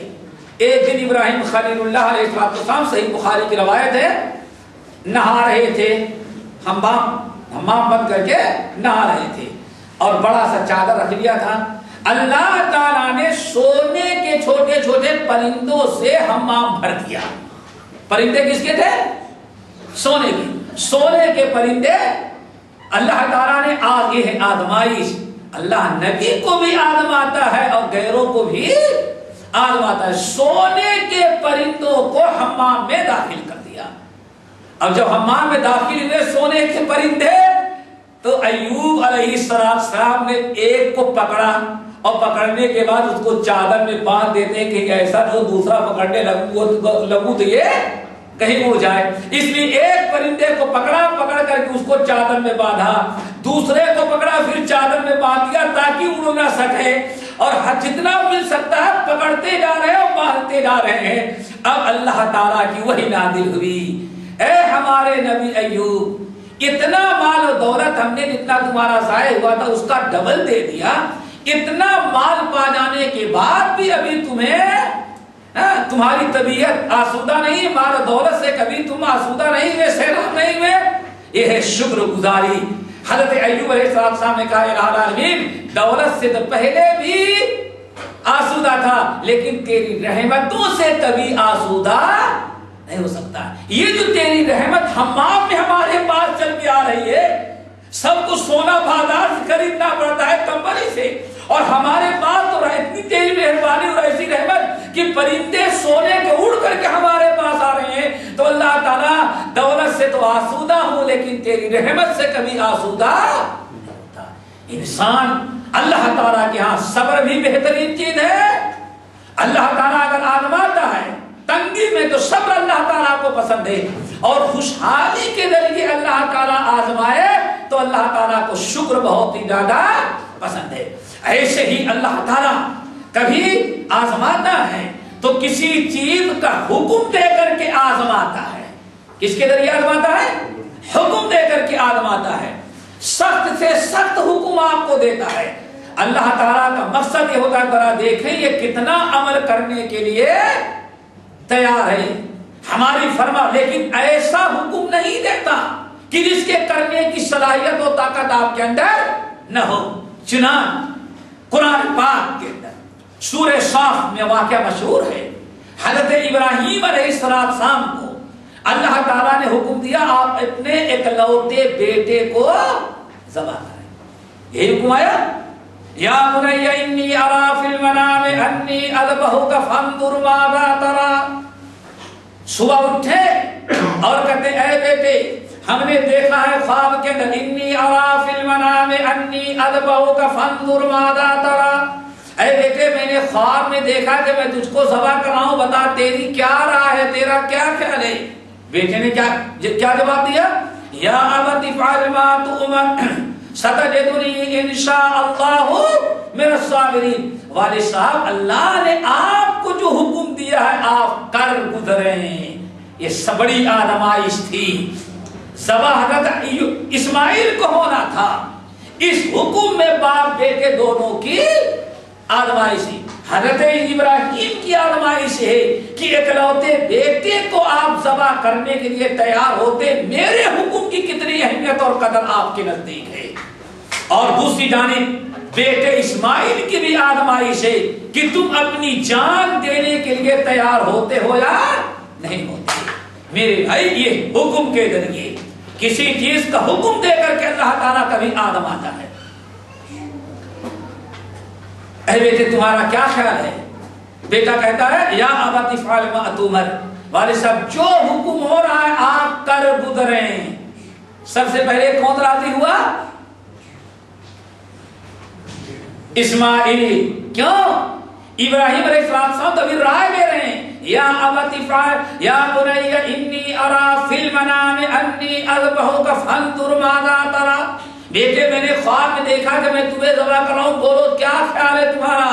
ایک دن ابراہیم خلیل اللہ علیہ السلام, صحیح بخاری کی روایت ہے, نہا رہے تھے, حمام بند کر کے نہا رہے تھے اور بڑا سا چادر رکھ لیا تھا. اللہ تعالیٰ نے سونے کے چھوٹے چھوٹے پرندوں سے حمام بھر دیا. پرندے کس کے تھے؟ سونے کے. سونے کے پرندے اللہ تعالیٰ نے یہ ہے آزمائش. اللہ نبی کو بھی آزماتا ہے اور غیروں کو بھی آزماتا ہے. سونے کے پرندوں کو حمام میں داخل کر دیا. اب جب حمام میں داخل ہوئے سونے کے پرندے تو ایوب علیہ السلام نے ایک کو پکڑا اور پکڑنے کے بعد اس کو چادر میں باندھ دیتے کہ ایسا جو دوسرا پکڑنے لگو تو یہ کہیں اڑ جائے. اس لیے ایک پرندے کو پکڑا, پکڑ کر کے اس کو چادر میں باندھا, دوسرے کو پکڑا پھر چادر میں باندھ دیا تاکہ اڑ نہ سکے. اور جتنا مل سکتا ہے پکڑتے جا رہے ہیں اور باندھتے جا رہے ہیں. اب اللہ تعالیٰ کی وحی نازل ہوئی, اے ہمارے نبی ایوب, اتنا مال و دولت ہم نے جتنا تمہارا ضائع ہوا تھا اس کا ڈبل دے دیا. اتنا مال پا جانے کے بعد بھی ابھی تمہاری طبیعت آسودہ نہیں, مال و دولت سے کبھی تم آسودہ نہیں ہوئے, سیراب نہیں ہوئے. یہ ہے شکر گزاری. حضرت ایوب علیہ السلام نے کہا الہ العالمین, دولت سے تو پہلے بھی آسودہ تھا لیکن تیری رحمتوں سے کبھی آسودہ نہیں ہو سکتا. یہ جو تیری رحمت حمام میں ہمارے پاس چل کے آ رہی ہے, سب کو سونا بازار سے خریدنا پڑتا ہے کمپنی سے, اور ہمارے پاس تو اتنی تیری مہربانی اور ایسی رحمت کہ پرندے سونے کے اڑ کر کے ہمارے پاس آ رہے ہیں. تو اللہ تعالیٰ دولت سے تو آسودہ ہوں لیکن تیری رحمت سے کبھی آسودہ نہیں ہوتا. انسان اللہ تعالیٰ کے ہاں صبر بھی بہترین چیز ہے. اللہ تعالیٰ اگر آزماتا ہے تنگی میں تو صبر اللہ تعالیٰ کو پسند ہے, اور خوشحالی کے ذریعے اللہ تعالیٰ آزمائے تو اللہ تعالیٰ کو شکر بہت ہی زیادہ پسند ہے. ایسے ہی اللہ تعالیٰ کبھی آزماتا ہے تو کسی چیز کا حکم دے کر کے آزماتا ہے. کس کے ذریعے آزماتا ہے؟ حکم دے کر کے آزماتا ہے. سخت سے سخت حکم آپ کو دیتا ہے. اللہ تعالیٰ کا مقصد یہ ہوتا ہے ذرا دیکھیں یہ کتنا عمل کرنے کے لیے تیار ہے ہماری فرما. لیکن ایسا حکم نہیں دیتا کہ جس کے کرنے کی صلاحیت و طاقت آپ کے اندر نہ ہو. چنان قرآن پاک کے اندر سورہ صاف میں واقعہ مشہور ہے. حضرت ابراہیم علیہ السلام کو اللہ تعالیٰ نے حکم دیا آپ اپنے اکلوتے بیٹے کو ذبح کریں. یہی حکم آیا یا بنی انی اری فی المنام انی اذبحک فانظر ماذا تری. صبح اٹھے اور کہتے اے بیٹے ہم نے دیکھا ہے خواب کے اندر انی اری فی المنام انی اذبحک فانظر ماذا تری. اے بیٹے میں نے خواب میں دیکھا کہ میں تجھ کو ذبح کر رہا ہوں بتا تیری کیا رائے ہے تیرا کیا خیال ہے. بیٹے نے کیا جواب دیا یا ابت افعل ما تؤمر ستجدنی انشاء اللہ من الصابرین. والد صاحب اللہ نے آپ کو جو حکم دیا ہے آپ کر گزریں. یہ بڑی آزمائش تھی. ذبح حضرت اسماعیل کو ہونا تھا. اس حکم میں باپ بیٹے دونوں کی آزمائش ہے. حضرت ابراہیم کی آزمائش ہے کہ اکلوتے بیٹے کو آپ ذبح کرنے کے لیے تیار ہوتے. میرے حکم کی کتنی اہمیت اور قدر آپ کے نزدیک ہے. اور دوسری جانب بیٹے اسماعیل کی بھی آزمائش ہے کہ تم اپنی جان دینے کے لیے تیار ہوتے ہو یا نہیں ہوتے. میرے بھائی یہ حکم کے ذریعے کسی چیز کا حکم دے کر کے اللہ تعالیٰ کبھی آزماتا ہے. اے بیٹے تمہارا کیا خیال ہے؟ بیٹا کہتا ہے یا ابت افعل ما تؤمر. والد صاحب جو حکم ہو رہا ہے آپ کر گزریں. سب سے پہلے کون راضی ہوا؟ اسماعیل. کیوں؟ ابراہیم علیہ السلام تو بھی رائے دے رہے ہیں یا ابت افعل یا بنی انی اری فی المنام انی اذبحک فانظر ماذا تری. بیٹے میں نے خواب میں دیکھا کہ میں تمہیں ذبح کر رہا ہوں بولو کیا خیال ہے تمہارا.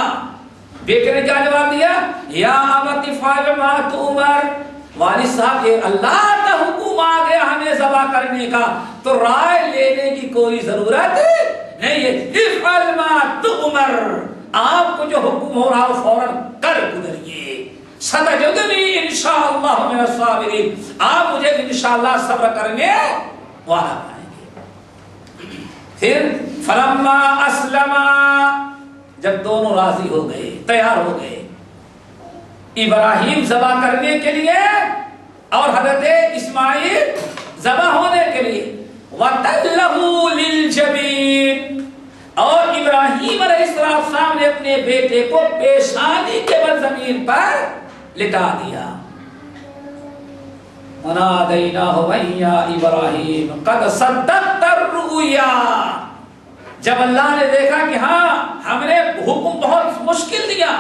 بیٹے نے کیا جواب دیا یا ابت افعل ما تؤمر. والد صاحب یہ اللہ کا حکم آ گیا ہمیں ذبح کرنے کا تو رائے لینے کی کوئی ضرورت نہیں ہے. افعل ما تؤمر. آپ کو جو حکم ہو رہا ہو فوراً کر گزریے. ستجدنی انشاءاللہ من الصابرین. آپ مجھے انشاءاللہ صبر کرنے والا بنائیں گے. پھر فلما اسلما جب دونوں راضی ہو گئے تیار ہو گئے ابراہیم ذبح کرنے کے لیے اور حضرت اسماعیل ذبح ہونے کے لیے وَتَلَّهُ لِلْجَبِينِ. اور ابراہیم علیہ السلام نے اپنے بیٹے کو پیشانی کے بل زمین پر لٹا دیا. وَنَادَيْنَاهُ يَا إِبْرَاهِيمُ قَدْ صَدَّقْتَ الرُّؤْيَا. جب اللہ نے دیکھا کہ ہاں ہم نے حکم بہت مشکل دیا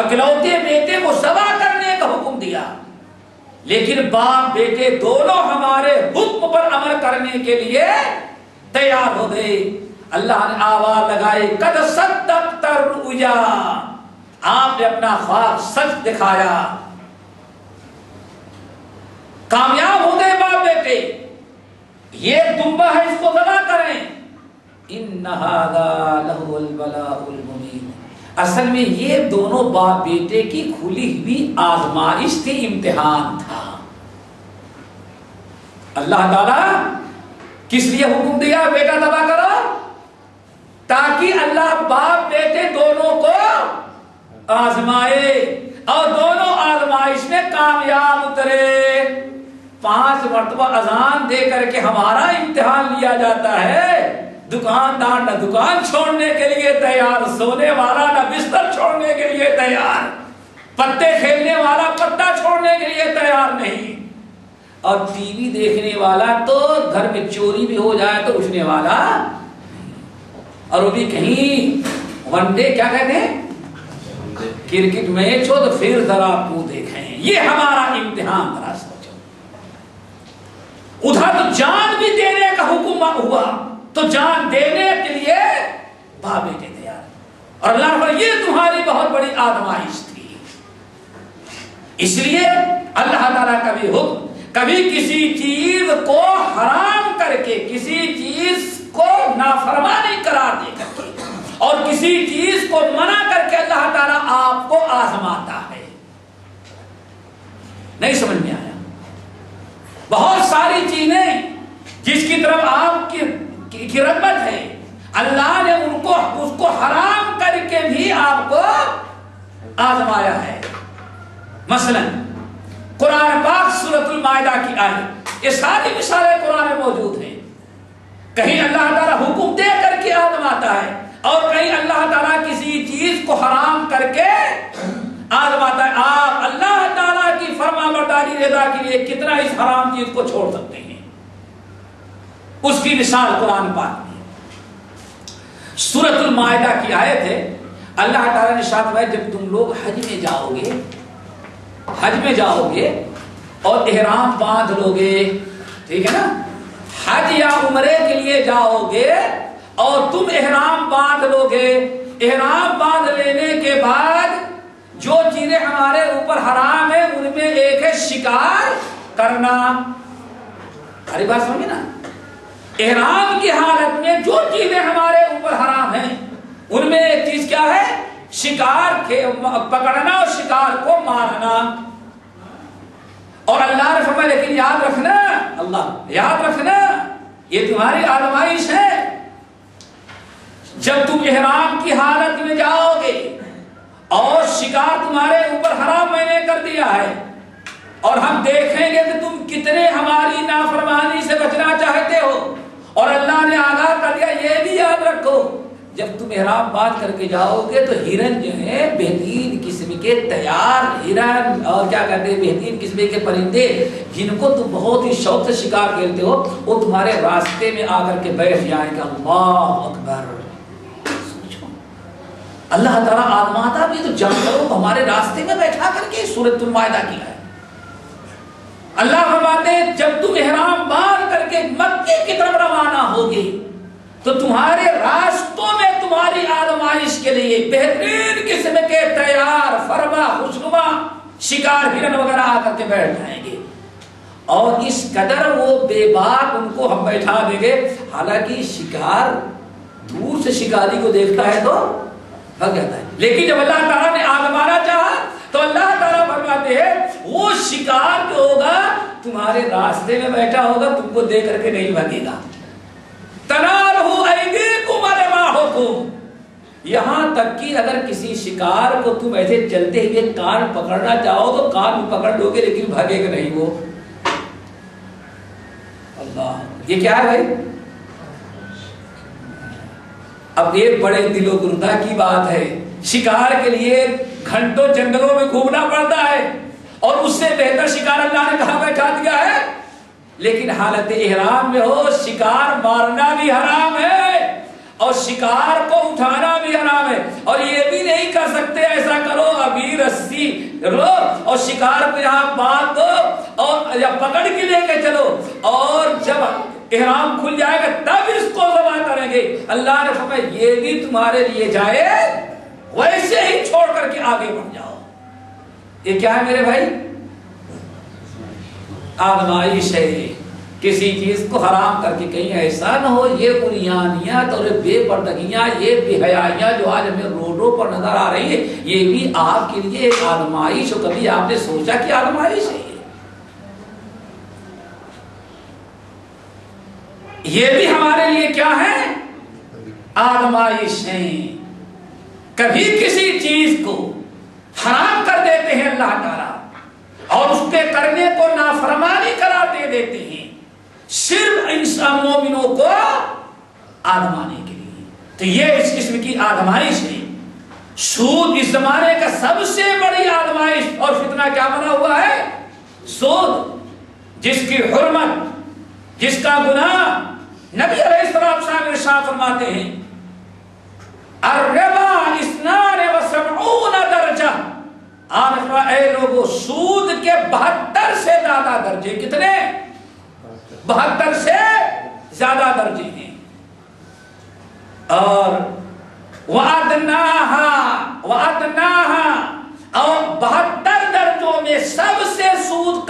اکلوتے بیٹے کو ذبح کرنے کا حکم دیا لیکن باپ بیٹے دونوں ہمارے حکم پر عمل کرنے کے لیے تیار ہو گئے. اللہ نے آواز لگائی قد صدقت الرؤیا. آپ نے اپنا خواب سچ دکھایا. کامیاب ہو گئے باپ بیٹے. یہ دمبا ہے اس کو ذبح کریں. ان ھذا لہو البلاء المبین. اصل میں یہ دونوں باپ بیٹے کی کھلی ہوئی آزمائش تھی امتحان تھا. اللہ تعالیٰ کس لیے حکم دیا بیٹا ذبح کرو تاکہ اللہ باپ بیٹے دونوں کو آزمائے اور دونوں آزمائش میں کامیاب اترے. 5 مرتبہ اذان دے کر کے ہمارا امتحان لیا جاتا ہے. دکاندار نہ دکان چھوڑنے کے لیے تیار, سونے والا نہ بستر چھوڑنے کے لیے تیار, پتے کھیلنے والا پتا چھوڑنے کے لیے تیار نہیں, اور ٹی وی دیکھنے والا تو گھر میں چوری بھی ہو جائے تو اٹھنے والا, اور وہ بھی کہیں ون ڈے کیا کہتے ہیں کرکٹ میچ ہو تو پھر ذرا تو دیکھیں. یہ ہمارا امتحان ذرا سوچو. ادھر تو جان بھی دینے کا حکم ہوا تو جان دینے کے لیے باپ بیٹے تیار. اور اللہ پر یہ تمہاری بہت بڑی آزمائش تھی. اس لیے اللہ تعالیٰ کبھی کسی چیز کو حرام کر کے، کسی چیز کو نافرمانی قرار دے کر کے اور کسی چیز کو منع کر کے اللہ تعالیٰ آپ کو آزماتا ہے۔ نہیں سمجھ میں آیا؟ بہت ساری چیزیں جس کی طرف آپ کی رغبت ہے، اللہ نے اس کو حرام کر کے بھی آپ کو آزمایا ہے۔ مثلا قرآن پاک سورۃ المائدہ کی آیت، یہ ساری مثالیں قرآن میں موجود ہیں۔ کہیں اللہ تعالیٰ حکم دے کر کے آزماتا ہے اور کہیں اللہ تعالیٰ کسی چیز کو حرام کر کے آزماتا ہے۔ آپ اللہ تعالیٰ کی فرما برداری رضا کے لیے کتنا اس حرام چیز کو چھوڑ سکتے ہیں، اس کی مثال قرآن پاک میں سورۃ المائدہ کی آیت ہے۔ اللہ تعالیٰ نے ارشاد فرمایا جب تم لوگ حج میں جاؤ گے اور احرام باندھ لو گے، ٹھیک ہے نا، حج یا عمرے کے لیے جاؤ گے اور تم احرام باندھ لو گے، احرام باندھ لینے کے بعد جو چیزیں ہمارے اوپر حرام ہے ان میں ایک ہے شکار کرنا۔ ہماری بات سمجھے نا؟ احرام کی حالت میں جو چیزیں ہمارے اوپر حرام ہیں ان میں ایک چیز کیا ہے؟ شکار پکڑنا اور شکار کو مارنا۔ اور اللہ نے فرمایا لیکن یاد رکھنا یہ تمہاری آزمائش ہے۔ جب تم احرام کی حالت میں جاؤ گے اور شکار تمہارے اوپر حرام میں نے کر دیا ہے اور ہم دیکھیں گے کہ تم کتنے ہماری نافرمانی سے بچنا چاہتے ہو، اور اللہ نے آگاہ کر دیا یہ بھی یاد رکھو جب تم احرام باندھ کر کے جاؤ گے تو ہرن جو ہے بہترین قسم کے تیار ہرن اور کیا کہتے ہیں بہترین قسم کے پرندے جن کو تم بہت ہی شوق سے شکار کھیلتے ہو وہ تمہارے راستے میں آ کر کے بیٹھ جائیں گے۔ اللہ اکبر! سوچو اللہ تعالیٰ آزماتا بھی تو جانوروں کو ہمارے راستے میں بیٹھا کر کے سورۃ المائدہ کی ہے۔ اللہ فرماتے ہیں جب تم احرام باندھ کر کے مکے کی طرف روانہ ہوگے تو تمہارے راستوں میں تمہاری آزمائش کے لیے بہترین قسم کے تیار فرما خوشنما شکار ہرن وغیرہ آ کر کے بیٹھ جائیں گے، اور اس قدر وہ بے باک ان کو ہم بیٹھا دیں گے، حالانکہ شکار دور سے شکاری کو دیکھتا ہے تو بھگ جاتا ہے، لیکن جب اللہ تعالیٰ نے آزمانا چاہا تو اللہ تعالیٰ فرماتے ہیں وہ شکار جو ہوگا تمہارے راستے میں بیٹھا ہوگا، تم کو دیکھ کر کے نہیں بھاگے گا۔ تنالہ ایدیکم ورماحکم، یہاں تک کہ اگر کسی شکار کو تم ایسے چلتے ہوئے کان پکڑنا چاہو تو کان پکڑ لو گے لیکن بھاگے گا نہیں وہ۔ اللہ، یہ کیا ہے بھائی؟ اب یہ بڑے دل و گردہ کی بات ہے، شکار کے لیے گھنٹوں جنگلوں میں گھومنا پڑتا ہے اور اس سے بہتر شکار اللہ نے کہاں بیٹھا دیا ہے، لیکن حالت احرام میں ہو شکار مارنا بھی حرام ہے اور شکار کو اٹھانا بھی حرام ہے، اور یہ بھی نہیں کر سکتے ایسا کرو ابھی رسی رو اور شکار کو یہاں باندھ دو اور یا پکڑ کے لے کے چلو اور جب احرام کھل جائے گا تب اس کو ذبح کریں گے۔ اللہ نے فرمایا یہ بھی تمہارے لیے جائز، ویسے ہی چھوڑ کر کے آگے بڑھ جاؤ۔ یہ کیا ہے میرے بھائی؟ آزمائش ہے، کسی چیز کو حرام کر کے کہیں ایسا نہ ہو یہ عریانیت اور بے پردگیاں، یہ بے حیائیاں جو آج ہمیں روڈوں پر نظر آ رہی ہے یہ بھی آپ کے لیے ایک آزمائش ہو۔ کبھی آپ نے سوچا کہ آزمائش ہے یہ بھی ہمارے لیے کیا ہے؟ آزمائش ہے۔ کبھی کسی چیز کو حرام کر دیتے ہیں اللہ تعالیٰ اور اس کے کرنے کو نافرمانی قرار دے دیتے ہیں صرف انسان مومنوں کو آزمانے کے لیے، تو یہ اس قسم کی آزمائش ہے۔ سود اس زمانے کا سب سے بڑی آزمائش اور فتنہ کیا بنا ہوا ہے؟ سود، جس کی حرمت، جس کا گناہ نبی علیہ السلام ارشاد فرماتے ہیں الربا 72 درجہ، آپ اے لوگو سود کے 72 سے زیادہ درجے، کتنے؟ 72 سے زیادہ درجے ہیں، اور وَأَدْنَاهَا اور 72 درجوں میں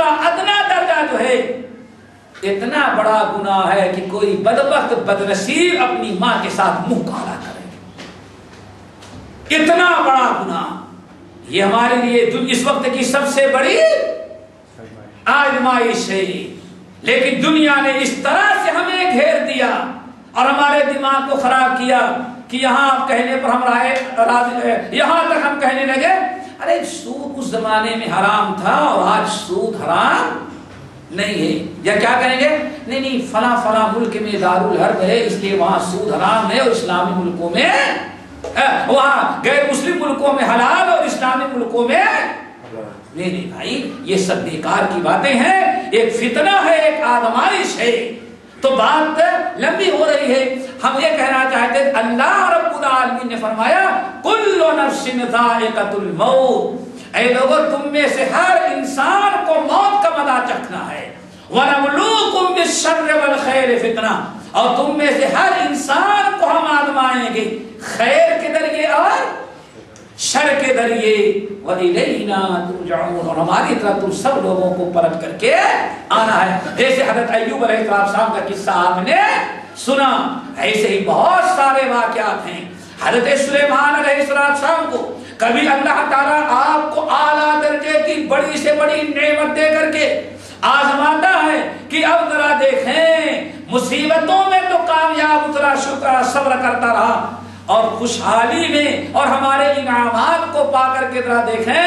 کا ادنا درجہ جو ہے اتنا بڑا گناہ ہے کہ کوئی بدبخت بدنصیب اپنی ماں کے ساتھ منہ کالا کرے، اتنا بڑا گناہ۔ یہ ہمارے لیے اس وقت کی سب سے بڑی آزمائش ہے، لیکن دنیا نے اس طرح سے ہمیں گھیر دیا اور ہمارے دماغ کو خراب کیا کہ یہاں کہنے پر ہم یہاں تک ہم کہنے لگے ارے سود اس زمانے میں حرام تھا اور آج سود حرام نہیں ہے، یا کیا کہیں گے نہیں فلاں فلاں ملک میں دارالحرب ہے اس لیے وہاں سود حرام ہے اور اسلامی ملکوں میں وہاں غیر مسلم ملکوں میں حلال اور اسلامی ملکوں میں نہیں بھائی، یہ سب بیکار کی باتیں ہیں، ایک فتنہ ہے، ایک آزمائش ہے۔ تو بات لمبی ہو رہی ہے، ہم یہ کہنا چاہتے ہیں اللہ رب العالمین نے فرمایا کل نفس ذائقۃ الموت، اے لوگوں تم میں سے ہر انسان کو موت کا مزہ چکھنا ہے، وَنَبْلُوكُمْ بِالشَّرِّ وَالْخَيْرِ فِتْنَةً، اور تم میں سے ہر انسان کو ہم آزمائیں گے خیر کے ذریعے اور شر کے ذریعے، وَإِلَيْنَا تُرْجَعُونَ، اور ہماری طرف تم سب لوگوں کو پلٹ کر کے آنا ہے۔ جیسے حضرت ایوب علیہ السلام کا قصہ آپ نے سنا، ایسے ہی بہت سارے واقعات ہیں۔ حضرت سلیمان علیہ السلام کو کبھی اللہ تعالیٰ آپ کو اعلیٰ درجے کی بڑی سے بڑی نعمت دے کر کے آزماتا ہے کہ اب ذرا دیکھیں مصیبتوں میں تو کامیاب اترا، شکر صبر کرتا رہا، اور خوشحالی میں اور ہمارے انعامات کو پا کر کے ذرا دیکھیں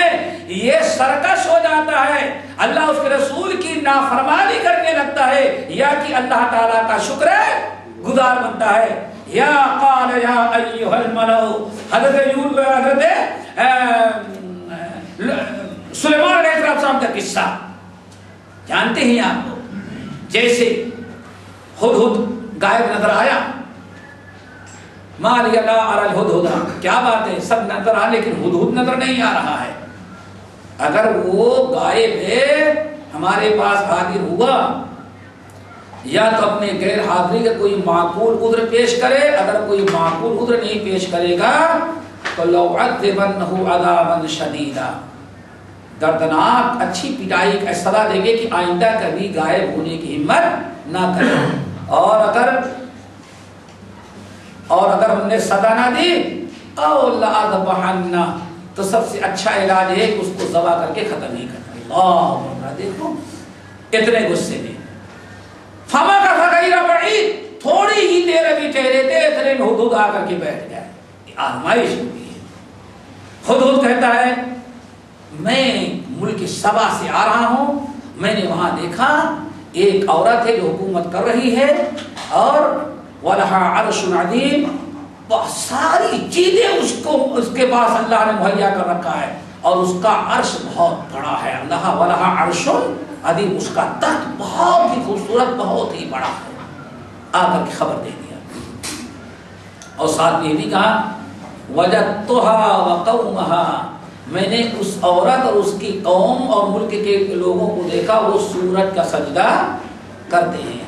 یہ سرکش ہو جاتا ہے، اللہ اس کے رسول کی نافرمانی کرنے لگتا ہے، یا کہ اللہ تعالیٰ کا شکر گزار بنتا ہے۔ یا قال یا ایھا الملأ، حضرت سلیمان علیہ السلام کا قصہ جانتے ہیں آپ لوگ۔ جیسے ہدہد غائب نظر آیا، ما لی لا اری الہدہد، کیا بات ہے سب نظر آ لیکن ہدہد نظر نہیں آ رہا ہے۔ اگر وہ غائب ہے ہمارے پاس حاضر ہوا، یا تو اپنے غیر حاضری کا کوئی معقول عذر پیش کرے، اگر کوئی معقول عذر نہیں پیش کرے گا تو لَأُعَذِّبَنَّهُ عَذَابًا شَدِيدًا، دردناک اچھی پٹائی کا سزا دیں گے کہ آئندہ کبھی غائب ہونے کی ہمت نہ کرے، اور اگر ہم نے سزا نہ دی او لَأَذْبَحَنَّهُ، تو سب سے اچھا علاج ہے کہ اس کو ذبح کر کے ختم ہی کرنا۔ اللہ دیکھو اتنے غصے میں فَمَكَثَ غَيْرَ بَعِيدٍ، تھوڑی ہی دیر ابھی ٹھہرے تھے اتنے میں ہدہد آ کر کے بیٹھ گئے۔ آزمائش ہوتی ہے۔ ہدہد کہتا ہے میں ملک سبا سے آ رہا ہوں، میں نے وہاں دیکھا ایک عورت ہے جو حکومت کر رہی ہے، اور وَلَهَا عَرْشٌ عَظِيمٌ، بہت ساری چیزیں اس کے پاس اللہ نے مہیا کر رکھا ہے، اور اس کا عرش بہت بڑا ہے، اللہ وَلَهَا عَرْشٌ عظیم، اس کا تخت بہت ہی خوبصورت بہت ہی بڑا ہے۔ آ کر کے خبر دے دیا، اور ساتھ یہ بھی کہا وَجَدتُّهَا وَقَوْمَهَا، میں نے اس عورت اور اس کی قوم اور ملک کے لوگوں کو دیکھا وہ سورج کا سجدہ کرتے ہیں۔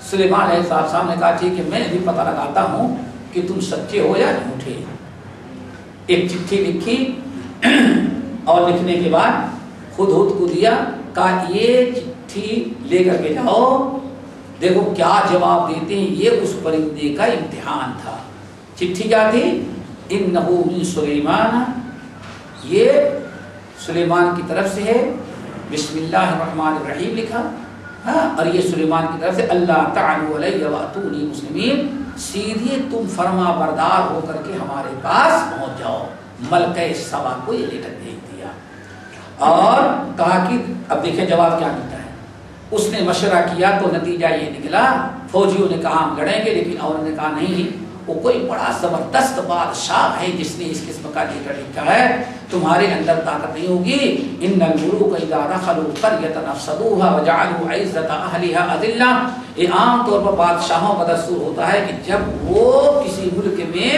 سلیمان علیہ السلام نے کہا ٹھیک ہے میں بھی پتہ لگاتا ہوں کہ تم سچے ہو یا جھوٹے۔ ایک چٹھی لکھی اور لکھنے کے بعد ہدہد کو دیا، کہا یہ چٹھی لے کر کے جاؤ، دیکھو کیا جواب دیتے ہیں، یہ اس پرندے کا امتحان تھا۔ چٹھی کیا تھی؟ انہ من سلیمان، یہ سلیمان کی طرف سے ہے، بسم اللہ الرحمن الرحیم لکھا، اور یہ سلیمان کی طرف سے اللہ تعالی علیہ واتونی مسلمین، سیدھے تم فرما بردار ہو کر کے ہمارے پاس پہنچ جاؤ۔ ملکہ سبا کو یہ لیٹر بھیج دیا، اور کہا کہ اب دیکھیں جواب کیا ملتا ہے۔ اس نے مشورہ کیا تو نتیجہ یہ نکلا، فوجیوں نے کہا ہم لڑیں گے، لیکن اور نے کہا نہیں، وہ کوئی بڑا زبردست بادشاہ ہے جس نے اس قسم کا لیٹر لکھا ہے، تمہارے اندر طاقت نہیں ہوگی۔ ان الملوک اذا دخلوا قرية افسدوها وجعلوا عزة اهلها اذلة، یہ عام طور پر بادشاہوں کا دستور ہوتا ہے کہ جب وہ کسی ملک میں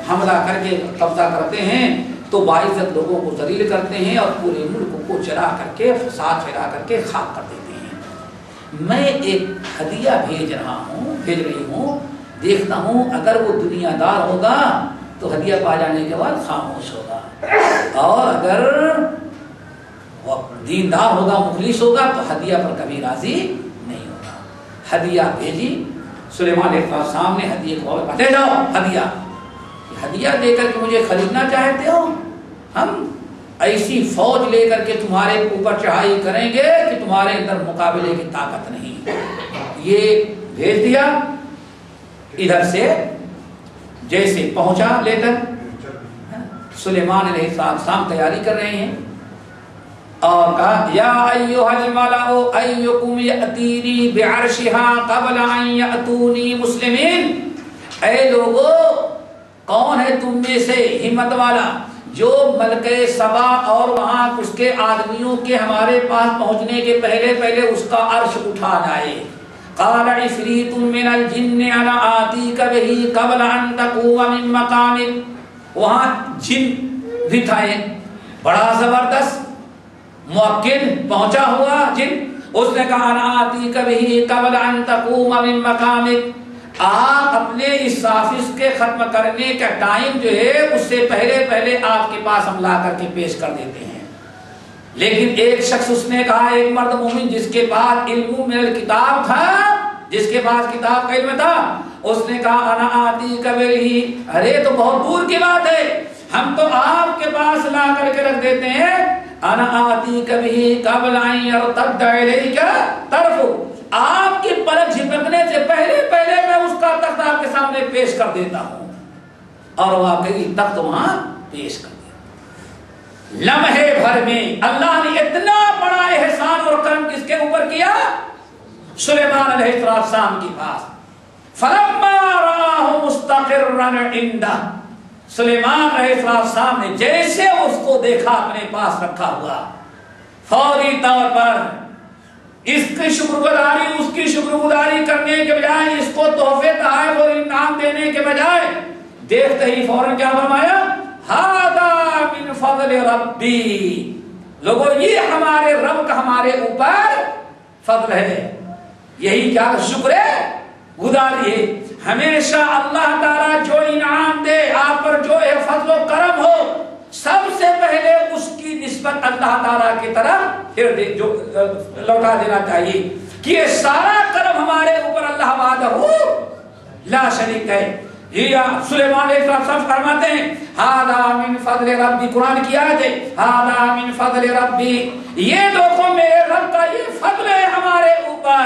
حملہ کر کے قبضہ کرتے ہیں تو باعزت لوگوں کو ذلیل کرتے ہیں اور پورے ملک کو جلا کر کے فساد پھیلا کر کے خاک کر دیتے ہیں۔ میں ایک ہدیہ بھیج رہی ہوں، دیکھتا ہوں اگر وہ دنیا دار ہوگا تو ہدیہ پا جانے کے بعد خاموش ہوگا، اور اگر وہ دیندار ہوگا، مخلص ہوگا تو ہدیہ پر کبھی راضی نہیں ہوگا۔ ہدیہ بھیجی سلیمان علیہ السلام نے، ہدیے کو لے جاؤ ہدیہ، ہدیہ دے کر کے مجھے خریدنا چاہتے ہو؟ ہم ایسی فوج لے کر کے تمہارے اوپر چڑھائی کریں گے کہ تمہارے اندر مقابلے کی طاقت نہیں۔ یہ بھیج دیا، ادھر سے جیسے پہنچا لے کر سلیمان علیہ السلام تیاری کر رہے ہیں اور کہا یا ایھا الملأ ایکم یأتینی بعرشها قبل ان یأتونی مسلمین، اے لوگو کون ہے تم میں سے ہمت والا جو ملکہ سبا اور وہاں اس کے آدمیوں کے ہمارے پاس پہنچنے کے پہلے پہلے اس کا عرش اٹھا جائے؟ قال عفریت من الجن انا آتیک بہ قبل ان تقوم من مقامک، وہاں جن بھی تھا ایک بڑا زبردست موکل پہنچا ہوا جن، اس نے کہا انا آتیک بہ قبل ان تقوم من مقامک، آپ اپنے اس آفس کے ختم کرنے کا ٹائم جو ہے اس سے پہلے پہلے آپ کے پاس ہم لا کر کے پیش کر دیتے ہیں۔ لیکن ایک شخص اس نے کہا، ایک مرد مومن جس کے پاس علم من الکتاب تھا، جس کے پاس کتاب کا علم تھا، اس نے کہا انا آتیک بہ، ارے تو بہت دور کی بات ہے، ہم تو آپ کے پاس لا کر کے رکھ دیتے ہیں۔ انا آتیک بہ قبل ان یرتد الیک طرفک، آپ کی پلک جھپکنے سے پہلے پہلے میں اس کا تخت آپ کے سامنے پیش کر دیتا ہوں، اور واقعی تخت وہاں پیش کر دیا۔ لمحے بھر میں اللہ نے اتنا بڑا احسان اور کرم کس کے اوپر کیا؟ سلیمان علیہ السلام کے پاس۔ فلما رآہ مستقرا عنده، سلیمان علیہ السلام نے جیسے اس کو دیکھا اپنے پاس رکھا ہوا، فوری طور پر اس کی شکرگزاری، اس کی شکرگزاری کرنے کے بجائے، اس کو تحفے تحائف اور انعام دینے کے بجائے دیکھتے ہی فوراً کیا فرمایا؟ ھذا من فضل ربی، لوگوں یہ ہمارے رب کا ہمارے اوپر فضل ہے، یہی کیا شکر ہے گزاری ہے۔ ہمیشہ اللہ تعالیٰ جو انعام دے آپ پر، جو فضل و کرم ہو، سب سے پہلے اس کی نسبت اللہ تعالیٰ کی طرف پھر جو لوٹا دینا چاہیے کہ یہ سارا کرم ہمارے اوپر اللہ وحدہ لا شریک ہے۔ یہ سلیمان علیہ السلام فرماتے ہیں ھذا من فضل ربی، قرآن کی آیت ہے ھذا من فضل ربی، یہ دیکھو میرے رب کا یہ فضل ہے ہمارے اوپر،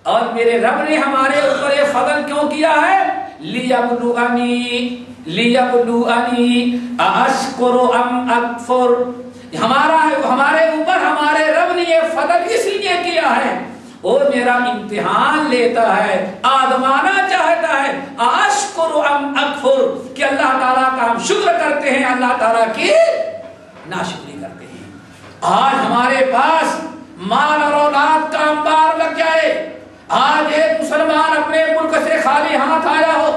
اور میرے رب نے ہمارے اوپر یہ فضل کیوں کیا ہے؟ لیبلونی اشکر ام اکفر، ہمارے اوپر ہمارے رب نے یہ فضل اس لیے کیا ہے، وہ میرا امتحان لیتا ہے، آزمانا چاہتا ہے، اشکر ام اکفر، کہ اللہ تعالیٰ کا ہم شکر کرتے ہیں، اللہ تعالیٰ کی ناشکری کرتے ہیں۔ آج ہمارے پاس مال اور اولاد کا انبار لگ جائے، آج ایک مسلمان اپنے ملک سے خالی ہاتھ آیا ہو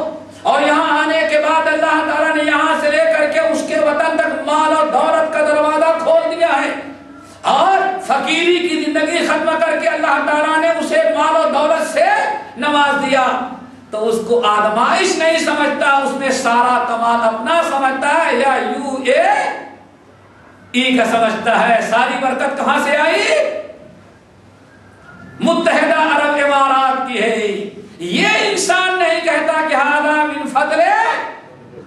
اور یہاں آنے کے بعد اللہ تعالیٰ نے یہاں سے لے کر کے اس کے وطن تک مال اور دولت کا دروازہ کھول دیا ہے، اور فقیری کی زندگی ختم کر کے اللہ تعالیٰ نے اسے مال و دولت سے نواز دیا، تو اس کو آزمائش نہیں سمجھتا، اس نے سارا کمال اپنا سمجھتا ہے یا UAE کا سمجھتا ہے۔ ساری برکت کہاں سے آئی؟ متحدہ عرب امارات کی ہے۔ یہ انسان نہیں کہتا کہ ھذا من فضل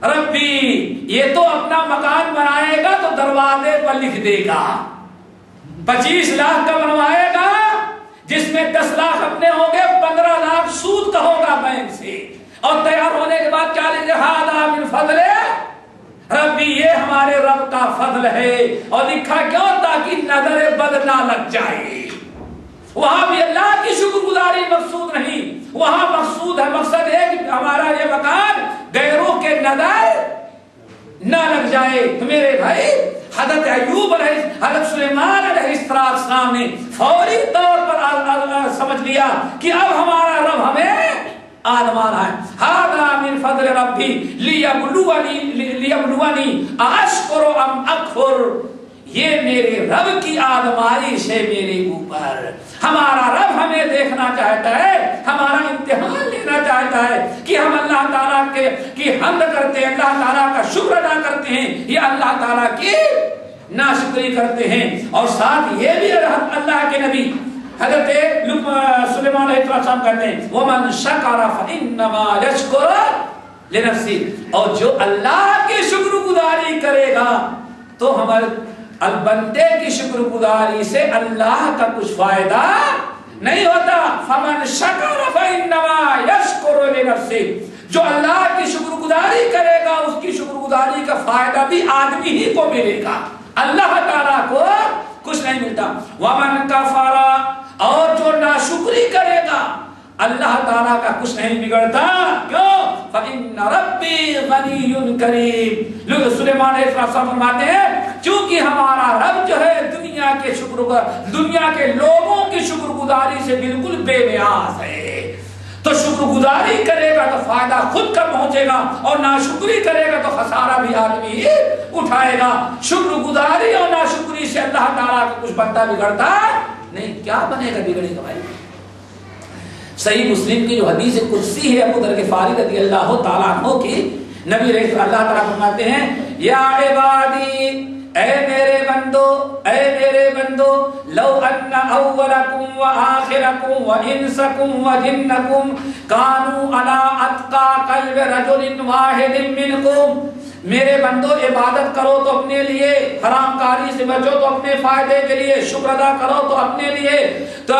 ربی، یہ تو اپنا مکان بنائے گا تو دروازے پر لکھ دے گا 25 لاکھ کا بنوائے گا، جس میں 10 لاکھ اپنے ہوں گے، 15 لاکھ سود کا ہوگا بینک سے، اور تیار ہونے کے بعد کیا لکھے؟ ھذا من فضل ربی، یہ ہمارے رب کا فضل ہے، اور لکھا کیوں؟ تاکہ نظر بد نہ لگ جائے۔ وہاں بھی اللہ کی شکر گزاری مقصود نہیں، وہاں مقصود ہے، مقصد ہے کہ ہمارا یہ مکان غیروں کے نظر نہ لگ جائے۔ تو میرے بھائی، حضرت ایوب علیہ، حضرت سلیمان علیہ السلام نے فوری طور پر سمجھ لیا کہ اب ہمارا رب ہمیں آزمانا ہے۔ ھذا من فضل ربی لیبلونی اشکر ام اکفر، یہ میرے رب کی آزمائش ہے میرے اوپر۔ ہمارا رب ہمیں دیکھنا چاہتا ہے، ہمارا امتحان لینا چاہتا ہے کہ ہم اللہ تعالیٰ کی حمد کرتے ہیں، اللہ تعالیٰ کا شکر ادا کرتے ہیں، یہ اللہ تعالیٰ کی ناشکری کرتے ہیں. اور ساتھ یہ بھی اللہ کے نبی حضرت سلیمان علیہ السلام کہتے ہیں وَمَنْ شَكَرَ فَإِنَّمَا يَشْكُرُ لِنَفْسِهِ، اور جو اللہ کی شکر گزاری کرے گا تو ہمارے بندے کی شکر گزاری سے اللہ کا کچھ فائدہ نہیں ہوتا. فَمَنْ شَكَرَ فَإِنَّمَا يَشْكُرُ لِنَفْسِهِ، جو اللہ کی شکر گزاری کرے گا اس کی شکر گزاری کا فائدہ بھی آدمی ہی کو ملے گا، اللہ تعالیٰ کو کچھ نہیں ملتا. وَمَنْ كَفَرَ، اور جو ناشکری کرے گا اللہ تعالیٰ کا کچھ نہیں بگڑتا. کیوں؟ فَإِنَّ رَبِّي غَنِيٌّ كَرِيمٌ. لوگ سلیمان علیہ السلام فرماتے ہیں چونکہ ہمارا رب جو ہے دنیا کے لوگوں کی شکر گزاری سے بالکل بے نیاز ہے. تو شکر گزاری کرے گا تو فائدہ خود کا پہنچے گا، اور ناشکری کرے گا تو خسارہ بھی آدمی اٹھائے گا. شکر گزاری اور ناشکری سے اللہ تعالیٰ کا کچھ بندہ بگڑتا نہیں. کیا بنے گا بگڑے گا بھائی. صحیح مسلم کی جو حدیث قدسی ہے ابو ذر غفاری رضی اللہ تعالیٰ عنہ کی، نبی رسول اللہ تعالیٰ فرماتے ہیں یا عبادی، اے میرے بندو لو ان اولکم و آخرکم و انسکم و جنکم کانوا علی اتقى قلب رجل واحد منکم. میرے بندو عبادت کرو تو اپنے لیے، حرام کاری سے بچو تو اپنے فائدے کے لیے، شکر ادا کرو تو اپنے لیے. تو